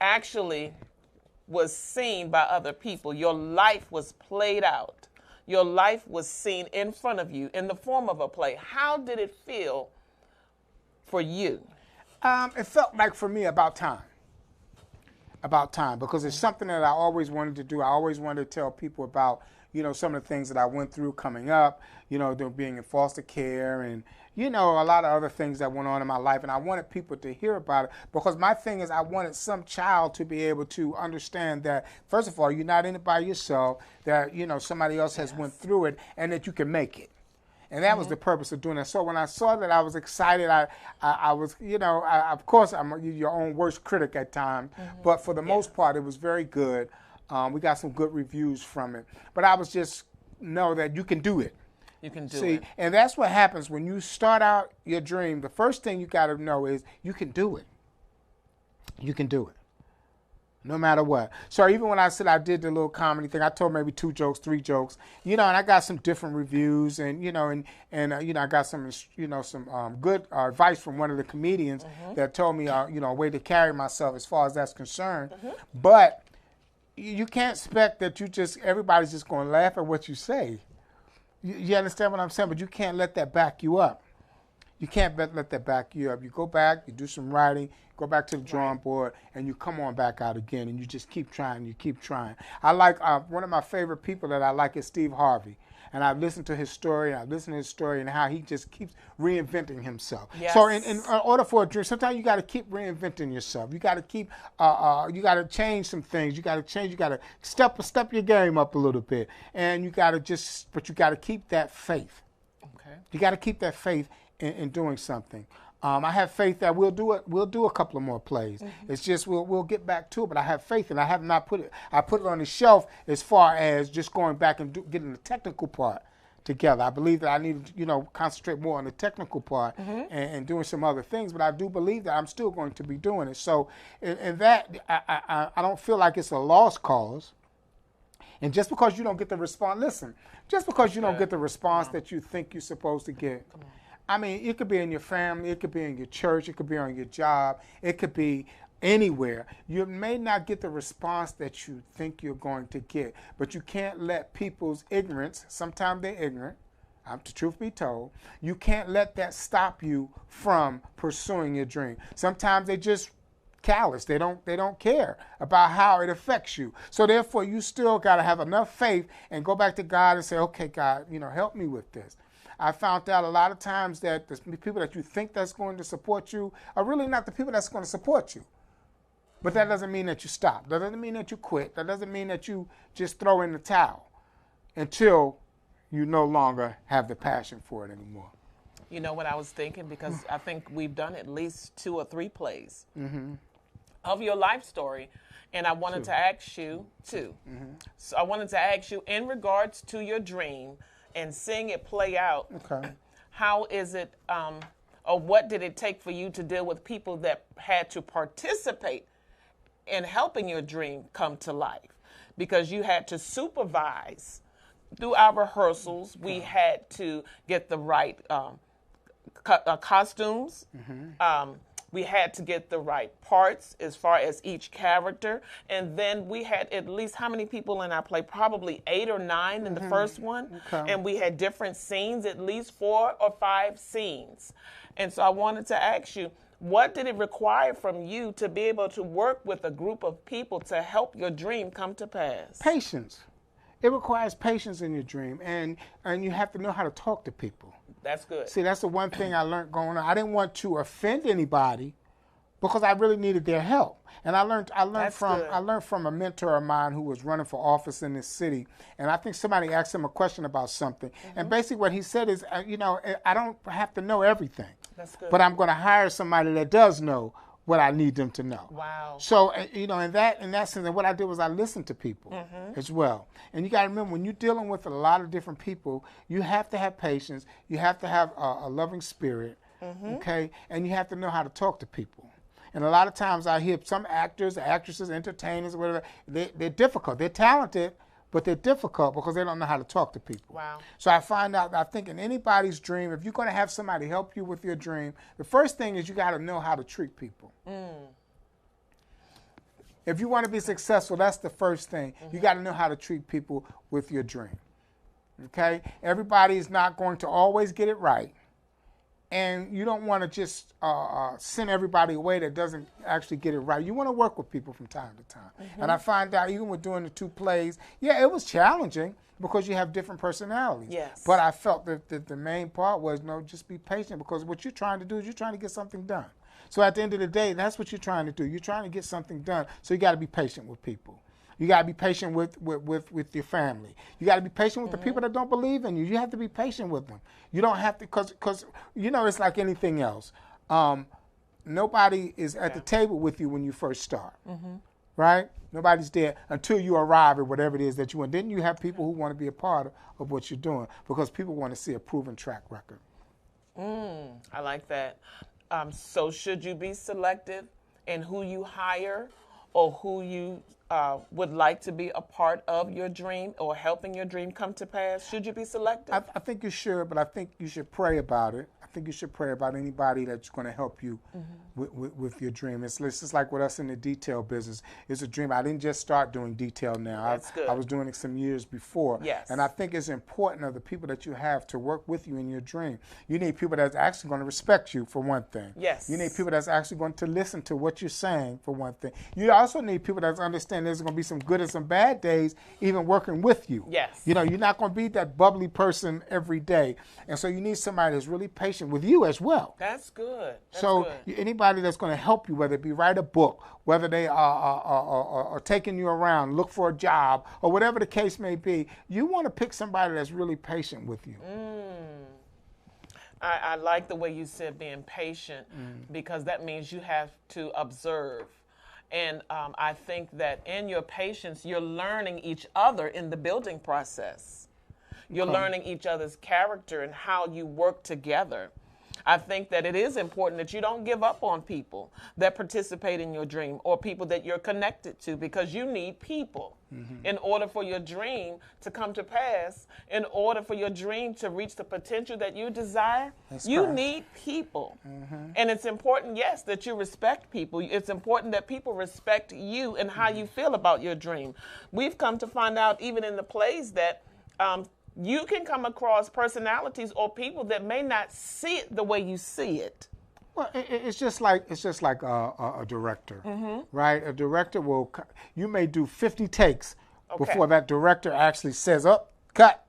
actually was seen by other people? Your life was played out. Your life was seen in front of you in the form of a play. How did it feel for you? It felt like for me about time, because it's something that I always wanted to do. I always wanted to tell people about, some of the things that I went through coming up, being in foster care and, a lot of other things that went on in my life. And I wanted people to hear about it because my thing is I wanted some child to be able to understand that, first of all, you're not in it by yourself, that, somebody else has went through it and that you can make it. And that was the purpose of doing that. So when I saw that, I was excited. I was, of course, I'm your own worst critic at times, but for the most part, it was very good. We got some good reviews from it. But I was just know that you can do it. You can do it. And that's what happens when you start out your dream. The first thing you got to know is you can do it. You can do it. No matter what. So even when I said I did the little comedy thing, I told maybe 2 jokes, 3 jokes, and I got some different reviews, and I got some some good advice from one of the comedians that told me a way to carry myself as far as that's concerned. But you can't expect that everybody's just going to laugh at what you say. You understand what I'm saying? But you can't let that back you up. You can't let that back you up. You go back, you do some writing, go back to the drawing board, and you come on back out again, and you just keep trying, you keep trying. I like, one of my favorite people that I like is Steve Harvey. And I've listened to his story, and how he just keeps reinventing himself. Yes. So in order for a dream, sometimes you got to keep reinventing yourself. You got to keep, you got to change some things. You got to step your game up a little bit. And you got to but you got to keep that faith. Okay. You got to keep that faith in doing something. I have faith that we'll do it. We'll do a couple of more plays. It's just we'll get back to it. But I have faith, and I have not put it. I put it on the shelf as far as just going back and getting the technical part together. I believe that I need to concentrate more on the technical part and doing some other things. But I do believe that I'm still going to be doing it. So in that, I don't feel like it's a lost cause. And just because you don't get the response, listen. Just because you don't get the response that you think you're supposed to get. I mean, it could be in your family, it could be in your church, it could be on your job, it could be anywhere. You may not get the response that you think you're going to get, but you can't let people's ignorance, sometimes they're ignorant, the truth be told, you can't let that stop you from pursuing your dream. Sometimes they just callous. They don't care about how it affects you. So therefore, you still got to have enough faith and go back to God and say, okay, God, help me with this. I found out a lot of times that the people that you think that's going to support you are really not the people that's going to support you. But that doesn't mean that you stop. That doesn't mean that you quit. That doesn't mean that you just throw in the towel until you no longer have the passion for it anymore. You know what I was thinking? Because I think we've done at least 2 or 3 plays of your life story. And I wanted to ask you, So I wanted to ask you, in regards to your dream and seeing it play out, how is it, or what did it take for you to deal with people that had to participate in helping your dream come to life? Because you had to supervise through our rehearsals. We had to get the right costumes. We had to get the right parts as far as each character. And then we had at least how many people in our play? Probably 8 or 9 in the first one. And we had different scenes, at least 4 or 5 scenes. And so I wanted to ask you, what did it require from you to be able to work with a group of people to help your dream come to pass? Patience. It requires patience in your dream, and you have to know how to talk to people. That's good. See, that's the one thing I learned going on. I didn't want to offend anybody because I really needed their help. And I learned from a mentor of mine who was running for office in this city. And I think somebody asked him a question about something. And basically what he said is, I don't have to know everything. That's good. But I'm going to hire somebody that does know what I need them to know. Wow. So, in that sense, and what I did was I listened to people as well. And you got to remember, when you're dealing with a lot of different people, you have to have patience. You have to have a loving spirit, okay? And you have to know how to talk to people. And a lot of times I hear some actors, actresses, entertainers, whatever, they're difficult. They're talented, but they're difficult because they don't know how to talk to people. Wow. So I find out, I think in anybody's dream, if you're going to have somebody help you with your dream, the first thing is you got to know how to treat people. If you want to be successful, that's the first thing. You got to know how to treat people with your dream. Okay? Everybody's not going to always get it right. And you don't want to just send everybody away that doesn't actually get it right. You want to work with people from time to time. And I find out even with doing the 2 plays, it was challenging because you have different personalities. Yes. But I felt that the main part was, just be patient, because what you're trying to do is you're trying to get something done. So at the end of the day, that's what you're trying to do. You're trying to get something done. So you got to be patient with people. You got to be patient with your family. You got to be patient with the people that don't believe in you. You have to be patient with them. You don't have to, because it's like anything else. Nobody is at the table with you when you first start, right? Nobody's there until you arrive at whatever it is that you want. Then you have people who want to be a part of what you're doing, because people want to see a proven track record. I like that. So should you be selective in who you hire or who you would like to be a part of your dream or helping your dream come to pass? Should you be selective? I think you should, but I think you should pray about it. I think you should pray about anybody that's going to help you with your dream. It's just like with us in the detail business. It's a dream. I didn't just start doing detail now. That's good. I was doing it some years before. Yes. And I think it's important of the people that you have to work with you in your dream. You need people that's actually going to respect you, for one thing. Yes. You need people that's actually going to listen to what you're saying, for one thing. You also need people that understand there's going to be some good and some bad days even working with you. Yes. You're not going to be that bubbly person every day. And so you need somebody that's really patient with you as well. That's good. Anybody that's going to help you, whether it be write a book, whether they are taking you around, look for a job, or whatever the case may be, you want to pick somebody that's really patient with you. I like the way you said being patient, because that means you have to observe. And I think that in your patience, you're learning each other in the building process. You're learning each other's character and how you work together. I think that it is important that you don't give up on people that participate in your dream or people that you're connected to, because you need people in order for your dream to come to pass, in order for your dream to reach the potential that you desire. You need people. And it's important, yes, that you respect people. It's important that people respect you and how you feel about your dream. We've come to find out even in the plays that you can come across personalities or people that may not see it the way you see it. Well, it's just like a director, right? A director you may do 50 takes before that director actually says, cut.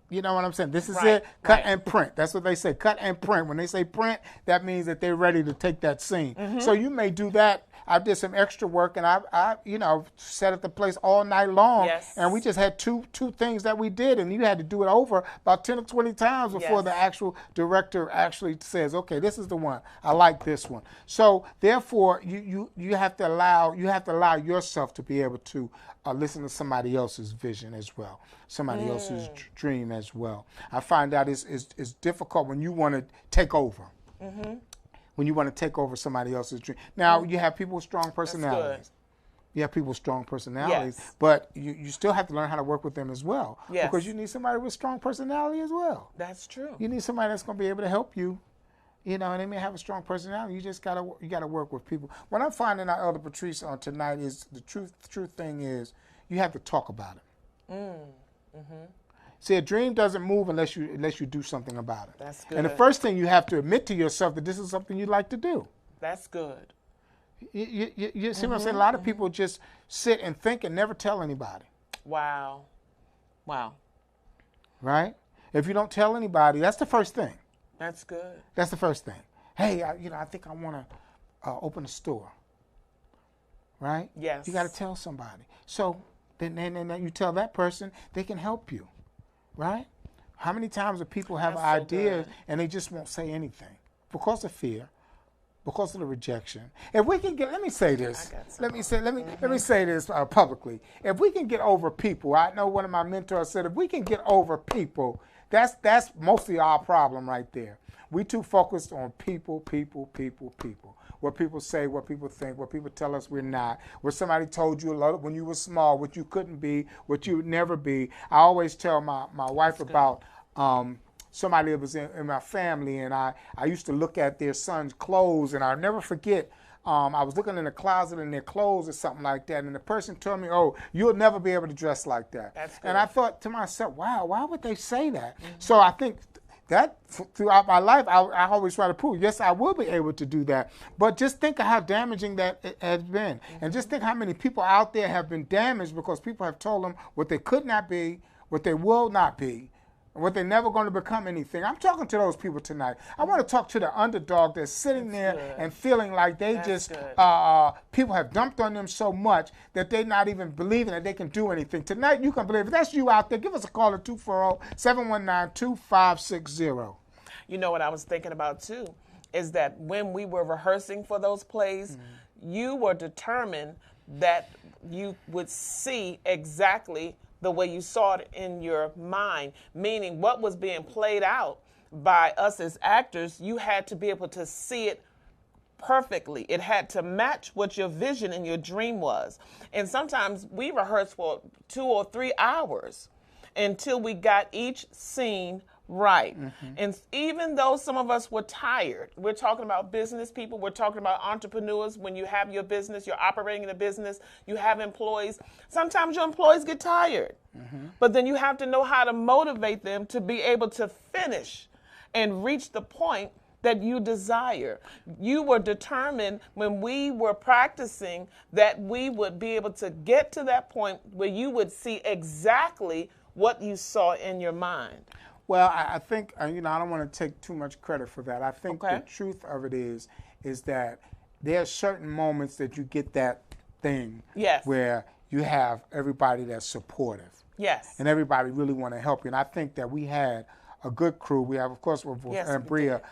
You know what I'm saying? This is it. Cut and print. That's what they say. Cut and print. When they say print, that means that they're ready to take that scene. So you may do that I did some extra work, and I sat at the place all night long, and we just had two things that we did, and you had to do it over about 10 or 20 times before the actual director actually says, okay, this is the one. I like this one. So therefore, you have to allow yourself to be able to listen to somebody else's vision as well, somebody else's dream as well. I find out it's difficult when you want to take over. When you want to take over somebody else's dream. Now, you have people with strong personalities. You have people with strong personalities, but you still have to learn how to work with them as well. Yes. Because you need somebody with strong personality as well. That's true. You need somebody that's going to be able to help you. And they may have a strong personality. You just gotta work with people. What I'm finding out, Elder Patrice, on tonight is the truth thing is you have to talk about it. See, a dream doesn't move unless you do something about it. That's good. And the first thing you have to admit to yourself that this is something you like to do. That's good. You see what I'm saying? A lot of people just sit and think and never tell anybody. Wow. Right? If you don't tell anybody, that's the first thing. That's good. That's the first thing. Hey, I think I want to open a store. Right? Yes. You got to tell somebody. So then you tell that person, they can help you. Right? How many times do people have ideas and they just won't say anything because of fear, because of the rejection? If we can let me say this. Let me say this publicly. If we can get over people, I know one of my mentors said, if we can get over people, that's mostly our problem right there. We too focused on people. What people say, what people think, what people tell us we're not, what somebody told you when you were small, what you couldn't be, what you would never be. I always tell my wife about somebody that was in my family, and I used to look at their son's clothes, and I'll never forget, I was looking in the closet in their clothes or something like that, and the person told me, oh, you'll never be able to dress like that. That's good. And I thought to myself, wow, why would they say that? So I think that throughout my life, I always try to prove, yes, I will be able to do that. But just think of how damaging that it has been. And just think how many people out there have been damaged because people have told them what they could not be, what they will not be, and what they're never going to become anything. I'm talking to those people tonight. I want to talk to the underdog that's sitting there and feeling like they people have dumped on them so much that they're not even believing that they can do anything. Tonight, you can believe. If that's you out there, give us a call at 240-719-2560. You know what I was thinking about, too, is that when we were rehearsing for those plays, you were determined that you would see exactly the way you saw it in your mind, meaning what was being played out by us as actors, you had to be able to see it perfectly. It had to match what your vision and your dream was. And sometimes we rehearsed for 2 or 3 hours until we got each scene right. And even though some of us were tired, we're talking about business people, we're talking about entrepreneurs. When you have your business, you're operating in a business, you have employees. Sometimes your employees get tired, but then you have to know how to motivate them to be able to finish and reach the point that you desire. You were determined when we were practicing that we would be able to get to that point where you would see exactly what you saw in your mind. Well, I think, I don't want to take too much credit for that. I think the truth of it is that there are certain moments that you get that thing where you have everybody that's supportive. Yes. And everybody really want to help you. And I think that we had a good crew. We have, of course, with Bria,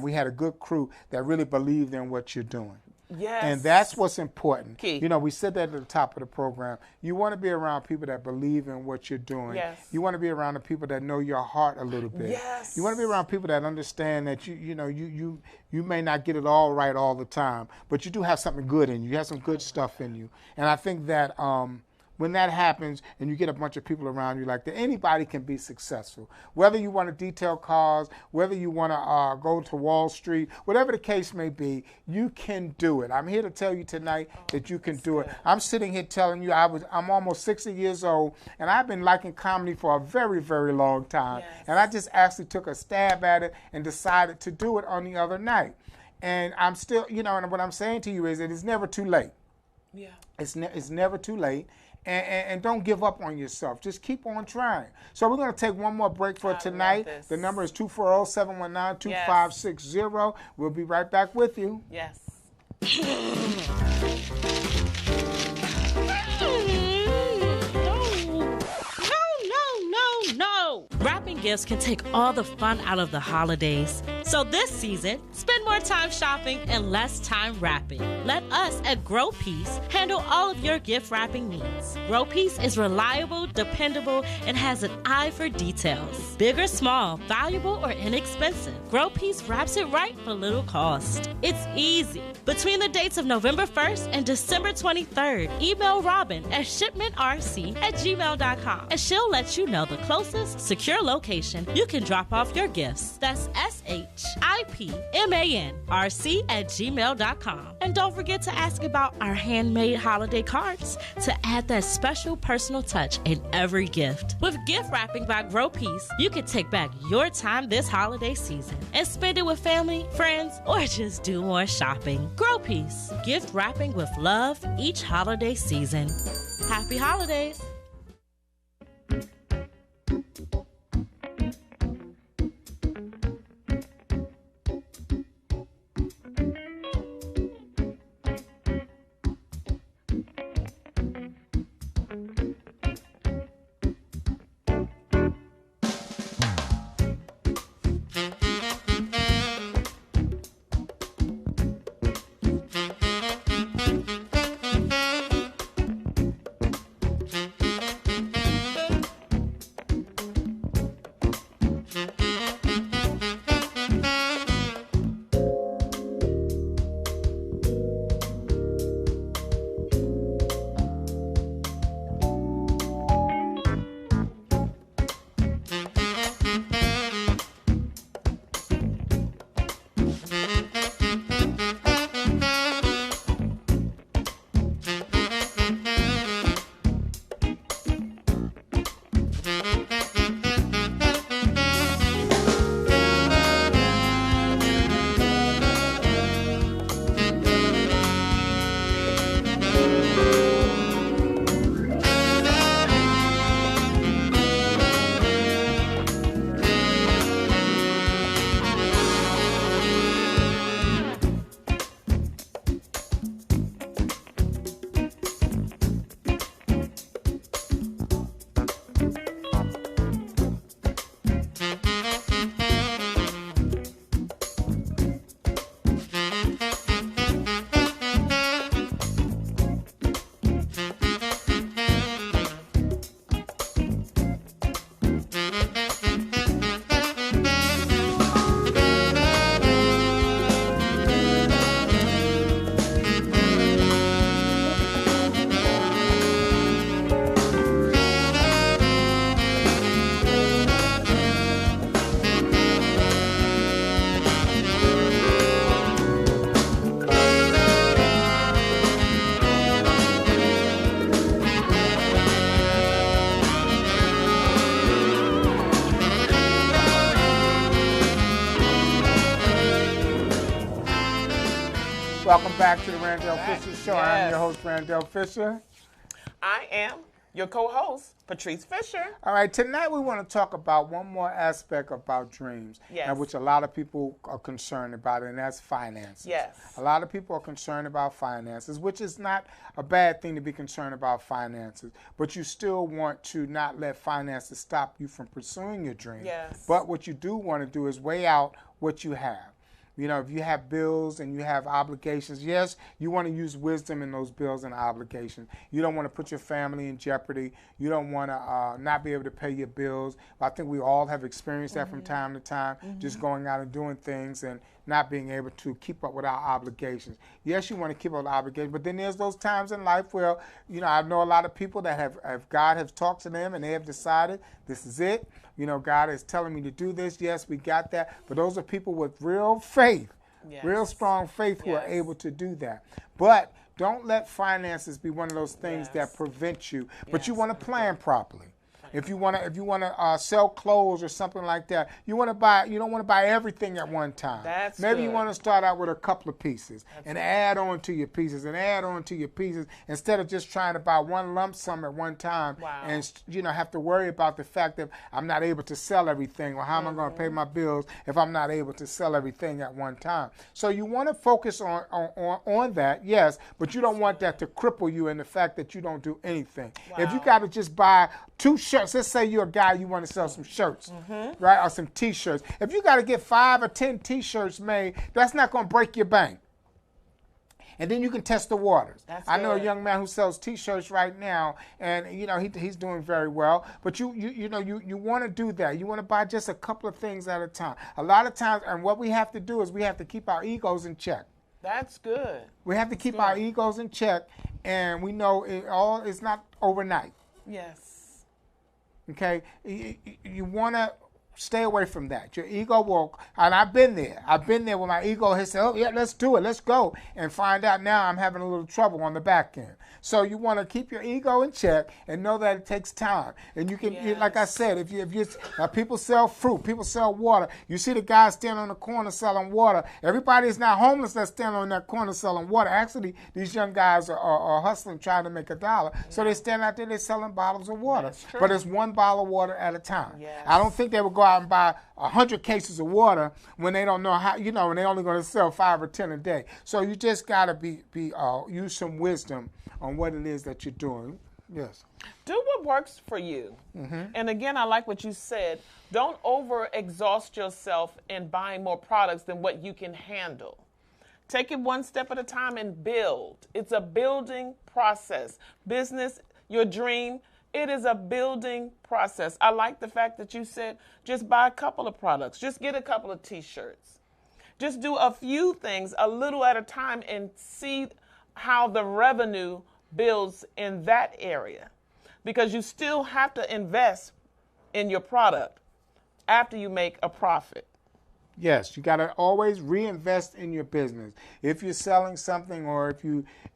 we had a good crew that really believed in what you're doing. Yes. And that's what's important. Key. We said that at the top of the program. You want to be around people that believe in what you're doing. Yes. You want to be around the people that know your heart a little bit. Yes. You want to be around people that understand that you may not get it all right all the time, but you do have something good in you. You have some good stuff in you. And I think that when that happens and you get a bunch of people around you like that, anybody can be successful. Whether you want to detail cars, whether you want to go to Wall Street, whatever the case may be, you can do it. I'm here to tell you tonight that you can do it. I'm sitting here telling you I'm almost 60 years old, and I've been liking comedy for a very, very long time. Yes. And I just actually took a stab at it and decided to do it on the other night. And I'm still, and what I'm saying to you is that it's never too late. Yeah. It's never too late. And don't give up on yourself. Just keep on trying. So we're going to take one more break for tonight. The number is 240-719-2560. We'll be right back with you. Yes. No. Wrapping gifts can take all the fun out of the holidays. So this season, spend more time shopping and less time wrapping. Let us at Grow Peace handle all of your gift wrapping needs. Grow Peace is reliable, dependable, and has an eye for details. Big or small, valuable or inexpensive, Grow Peace wraps it right for little cost. It's easy. Between the dates of November 1st and December 23rd, email Robin at shipmentrc@gmail.com and she'll let you know the closest, secure location you can drop off your gifts. That's shipmenrc@gmail.com. And don't forget to ask about our handmade holiday cards to add that special personal touch in every gift. With gift wrapping by Grow Peace, you can take back your time this holiday season and spend it with family, friends, or just do more shopping. Grow Peace, gift wrapping with love each holiday season. Happy holidays! Welcome back to the Randell Fisher Show. Yes. I'm your host, Randell Fisher. I am your co-host, Patrice Fisher. All right, tonight we want to talk about one more aspect about dreams, Yes. and which a lot of people are concerned about, and that's finances. Yes. A lot of people are concerned about finances, which is not a bad thing to be concerned about finances, but you still want to not let finances stop you from pursuing your dreams. Yes. But what you do want to do is weigh out what you have. You know, if you have bills and you have obligations, yes, you want to use wisdom in those bills and obligations. You don't want to put your family in jeopardy. You don't want to not be able to pay your bills. I think we all have experienced that from time to time, just going out and doing things and not being able to keep up with our obligations. Yes, you want to keep up with obligations, but then there's those times in life where, you know, I know a lot of people that have God has talked to them and they have decided this is it. You know, God is telling me to do this. Yes, we got that. But those are people with real faith, Yes. real strong faith who are Yes. able to do that. But don't let finances be one of those things Yes. that prevent you. But you Yes. want to plan properly. If you want to sell clothes or something like that, you don't want to buy everything at one time. Maybe you want to start out with a couple of pieces and add on to your pieces and add on to your pieces instead of just trying to buy one lump sum at one time and have to worry about the fact that I'm not able to sell everything, or how am I going to pay my bills if I'm not able to sell everything at one time. So you want to focus on that, yes, but you don't want that to cripple you in the fact that you don't do anything. If you got to just buy 2 shirts, let's say you're a guy, you want to sell some shirts, right, or some T-shirts. If you got to get 5 or 10 T-shirts made, that's not going to break your bank. And then you can test the waters. I know a young man who sells T-shirts right now, and he's doing very well. But you want to do that. You want to buy just a couple of things at a time. A lot of times, and what we have to do is we have to keep our egos in check. That's good. We have to keep our egos in check, and we know it's not overnight. Yes. Okay? You want to stay away from that. Your ego will, and I've been there. I've been there where my ego has said, oh, yeah, let's do it, let's go, and find out now I'm having a little trouble on the back end. So you want to keep your ego in check and know that it takes time. And you can, like I said, if you people sell fruit, people sell water. You see the guy standing on the corner selling water. Everybody is not homeless that's standing on that corner selling water. Actually, these young guys are hustling, trying to make $1. So they stand out there, they're selling bottles of water. But it's 1 bottle of water at a time. Yes. I don't think they would go out and buy 100 cases of water when they don't know how, and they're only going to sell 5 or 10 a day. So you just got to use some wisdom on what it is that you're doing. Yes. Do what works for you. And again, I like what you said. Don't over-exhaust yourself in buying more products than what you can handle. Take it one step at a time and build. It's a building process. Business, your dream, it is a building process. I like the fact that you said just buy a couple of products. Just get a couple of T-shirts. Just do a few things a little at a time and see how the revenue builds in that area. Because you still have to invest in your product after you make a profit. Yes, you got to always reinvest in your business. If you're selling something, or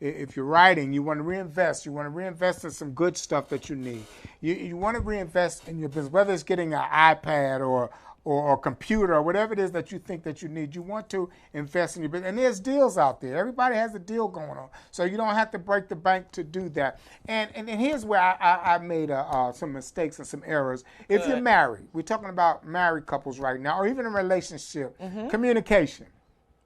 if you're writing, you want to reinvest. You want to reinvest in some good stuff that you need. You want to reinvest in your business, whether it's getting an iPad or a computer or whatever it is that you think that you need. You want to invest in your business. And there's deals out there. Everybody has a deal going on. So you don't have to break the bank to do that. And here's where I made some mistakes and some errors. If you're married, we're talking about married couples right now, or even a relationship, communication.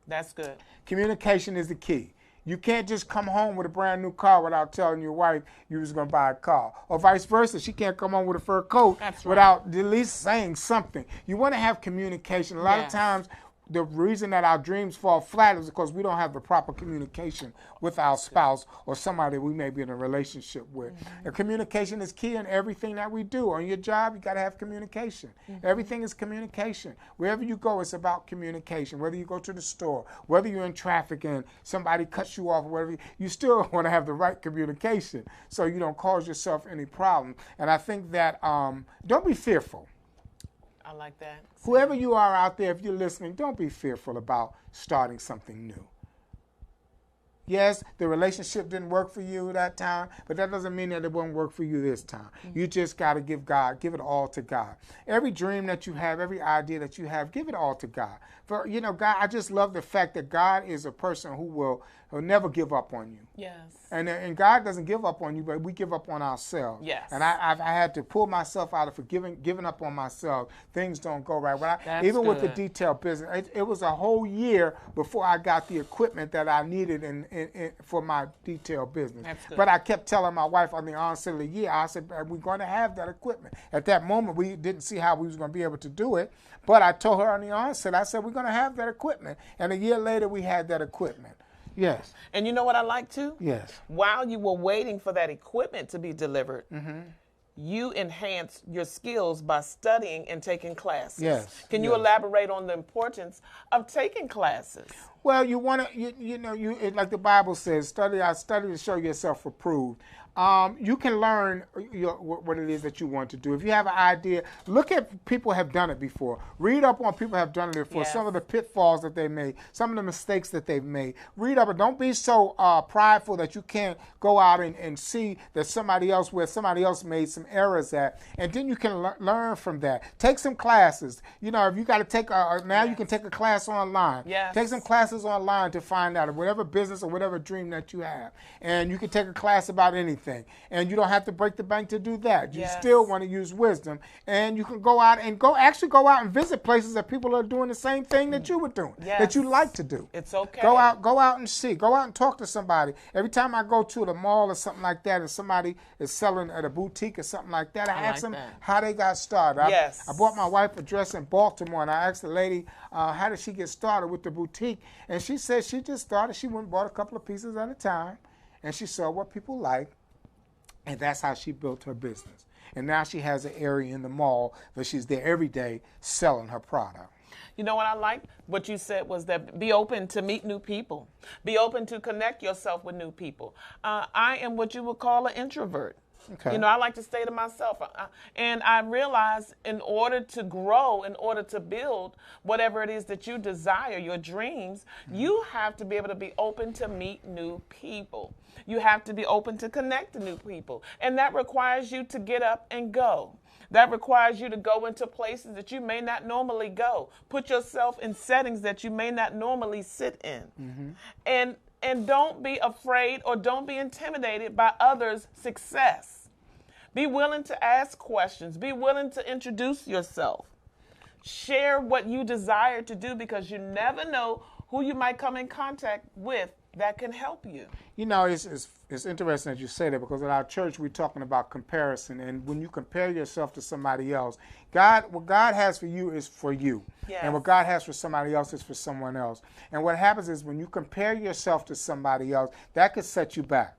That's good. Communication is the key. You can't just come home with a brand new car without telling your wife you was going to buy a car. Or vice versa. She can't come home with a fur coat without at least saying something. You want to have communication. A lot of times, the reason that our dreams fall flat is because we don't have the proper communication with our spouse or somebody we may be in a relationship with. And communication is key in everything that we do. On your job, you got to have communication. Everything is communication. Wherever you go, it's about communication. Whether you go to the store, whether you're in traffic and somebody cuts you off, or whatever, you still want to have the right communication so you don't cause yourself any problem. And I think that don't be fearful. I like that. Whoever you are out there, if you're listening, don't be fearful about starting something new. Yes, the relationship didn't work for you that time, but that doesn't mean that it won't work for you this time. You just got to give it all to God. Every dream that you have, every idea that you have, give it all to God. For God, I just love the fact that God is a person who will never give up on you. Yes. And God doesn't give up on you, but we give up on ourselves. Yes. And I had to pull myself out of giving up on myself. Things don't go right. Even with the detail business, it was a whole year before I got the equipment that I needed for my detail business. That's good. But I kept telling my wife on the onset of the year, I said, we're going to have that equipment. At that moment, we didn't see how we was going to be able to do it. But I told her on the onset, I said, we're going to have that equipment. And a year later, we had that equipment. Yes. And you know what I like too? Yes. While you were waiting for that equipment to be delivered, you enhanced your skills by studying and taking classes. Yes. Can you elaborate on the importance of taking classes? Well, you want to, like the Bible says, study to show yourself approved. You can learn what it is that you want to do. If you have an idea, look at people have done it before. Read up on people have done it before. Yes. Some of the pitfalls that they made, some of the mistakes that they've made. Read up, but don't be so prideful that you can't go out and see that somebody else made some errors at, and then you can learn from that. Take some classes. If you got to take now, you can take a class online. Yes. Take some classes online to find out whatever business or whatever dream that you have, and you can take a class about anything. And you don't have to break the bank to do that. You still want to use wisdom, and you can go out and visit places that people are doing the same thing that you were doing, that you like to do. It's okay. Go out and see. Go out and talk to somebody. Every time I go to the mall or something like that, and somebody is selling at a boutique or something like that, I ask them how they got started. I bought my wife a dress in Baltimore, and I asked the lady, how did she get started with the boutique? And she said she just started. She went and bought a couple of pieces at a time, and she saw what people like. And that's how she built her business. And now she has an area in the mall that she's there every day selling her product. You know what I liked? What you said was that be open to meet new people. Be open to connect yourself with new people. I am what you would call an introvert. Okay. I like to stay to myself. And I realize in order to grow, in order to build whatever it is that you desire, your dreams, you have to be able to be open to meet new people. You have to be open to connect to new people. And that requires you to get up and go. That requires you to go into places that you may not normally go. Put yourself in settings that you may not normally sit in. Mm-hmm. And don't be afraid or don't be intimidated by others' success. Be willing to ask questions. Be willing to introduce yourself. Share what you desire to do, because you never know who you might come in contact with that can help you. It's interesting that you say that, because at our church we're talking about comparison, and when you compare yourself to somebody else, what God has for you is for you. Yes. And what God has for somebody else is for someone else. And what happens is when you compare yourself to somebody else, that could set you back.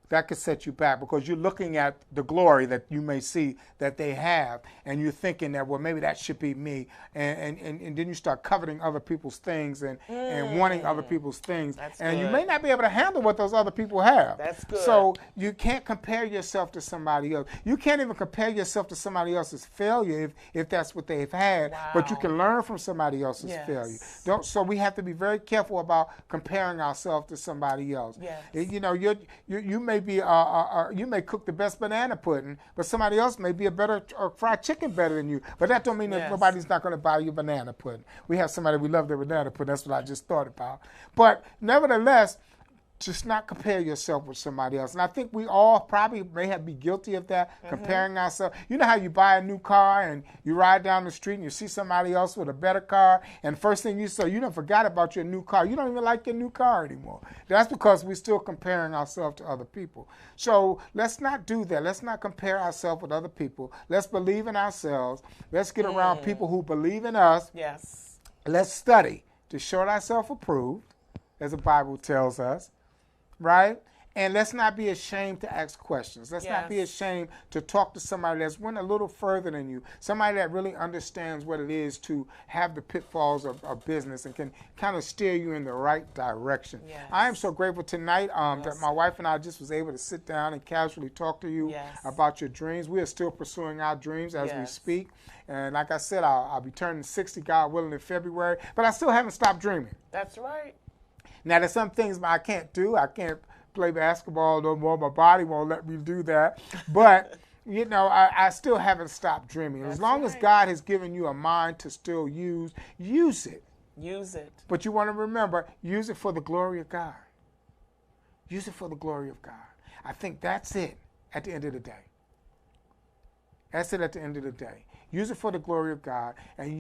That could set you back, because you're looking at the glory that you may see that they have, and you're thinking that, well, maybe that should be me, and then you start coveting other people's things and wanting other people's things. That's and good. You may not be able to handle what those other people have. That's good. So you can't compare yourself to somebody else. You can't even compare yourself to somebody else's failure if that's what they've had. Wow. But you can learn from somebody else's Yes. failure. So we have to be very careful about comparing ourselves to somebody else. Yes. You may cook the best banana pudding, but somebody else may be a better fried chicken better than you. But that don't mean that nobody's not going to buy you banana pudding. We have somebody we love their banana pudding. That's what I just thought about. But nevertheless, just not compare yourself with somebody else. And I think we all probably may be guilty of that, comparing ourselves. You know how you buy a new car and you ride down the street and you see somebody else with a better car, and first thing you say, you done forgot about your new car. You don't even like your new car anymore. That's because we're still comparing ourselves to other people. So let's not do that. Let's not compare ourselves with other people. Let's believe in ourselves. Let's get around people who believe in us. Yes. Let's study to show ourselves approved, as the Bible tells us. Right? And let's not be ashamed to ask questions. Let's not be ashamed to talk to somebody that's went a little further than you, somebody that really understands what it is to have the pitfalls of business and can kind of steer you in the right direction. Yes. I am so grateful tonight that my wife and I just was able to sit down and casually talk to you about your dreams. We are still pursuing our dreams as we speak. And like I said, I'll be turning 60, God willing, in February. But I still haven't stopped dreaming. That's right. Now, there's some things I can't do. I can't play basketball no more. My body won't let me do that. But, I still haven't stopped dreaming. As long as God has given you a mind to still use it. Use it. But you want to remember, use it for the glory of God. Use it for the glory of God. I think that's it at the end of the day. That's it at the end of the day. Use it for the glory of God, and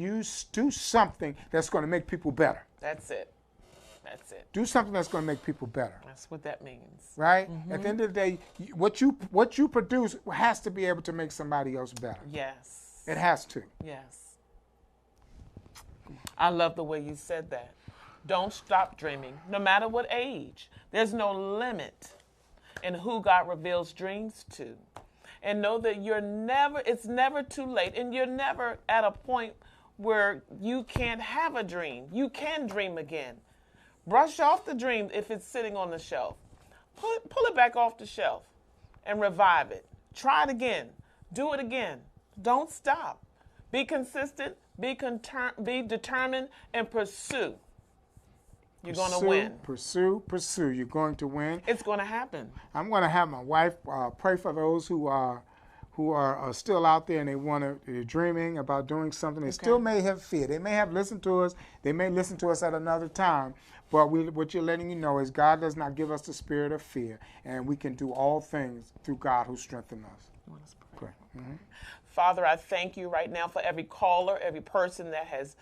do something that's going to make people better. That's it. That's it. Do something that's going to make people better. That's what that means. Right? At the end of the day, what you produce has to be able to make somebody else better. Yes. It has to. Yes. I love the way you said that. Don't stop dreaming, no matter what age. There's no limit in who God reveals dreams to. And know that it's never too late, and you're never at a point where you can't have a dream. You can dream again. Brush off the dream if it's sitting on the shelf. Pull it back off the shelf and revive it. Try it again. Do it again. Don't stop. Be consistent, be determined, and pursue. You're going to win. Pursue. You're going to win. It's going to happen. I'm going to have my wife pray for those who are still out there and they're dreaming about doing something. They still may have fear. They may have listened to us. They may listen to us at another time. But what you're letting you know is God does not give us the spirit of fear, and we can do all things through God who strengthens us. Let us pray. Mm-hmm. Father, I thank you right now for every caller, every person that has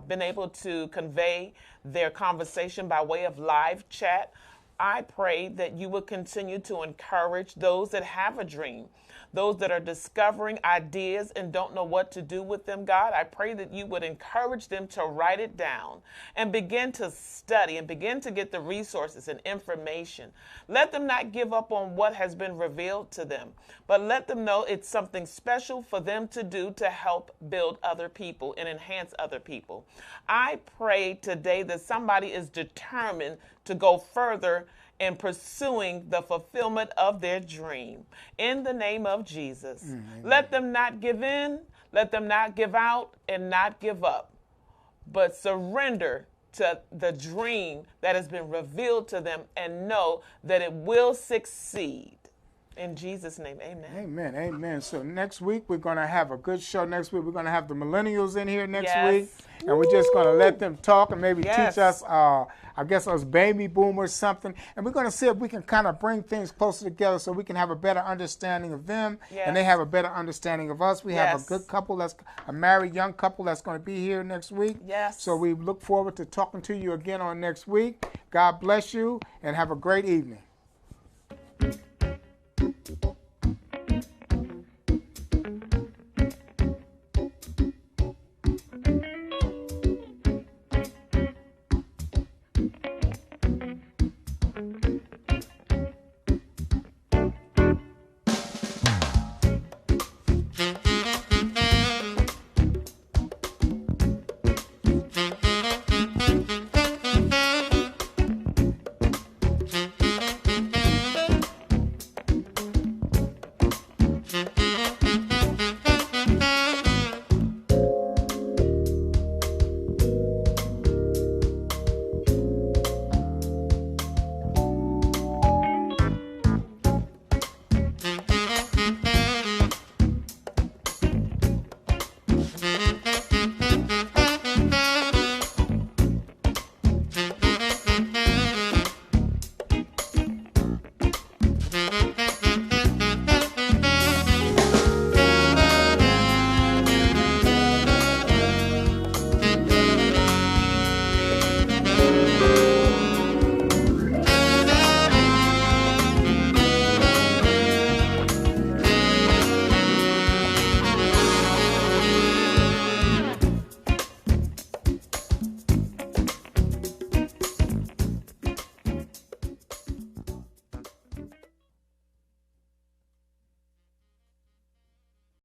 been able to convey their conversation by way of live chat. I pray that you would continue to encourage those that have a dream, those that are discovering ideas and don't know what to do with them, God. I pray that you would encourage them to write it down and begin to study and begin to get the resources and information. Let them not give up on what has been revealed to them, but let them know it's something special for them to do to help build other people and enhance other people. I pray today that somebody is determined to go further in pursuing the fulfillment of their dream. In the name of Jesus, let them not give in, let them not give out, and not give up, but surrender to the dream that has been revealed to them and know that it will succeed. In Jesus' name, amen. Amen, amen. So next week, we're going to have a good show. Next week, we're going to have the millennials in here next week. And we're just going to let them talk and maybe teach us, I guess, us baby boomers something. And we're going to see if we can kind of bring things closer together so we can have a better understanding of them and they have a better understanding of us. We have a good couple, a married young couple that's going to be here next week. So we look forward to talking to you again on next week. God bless you and have a great evening.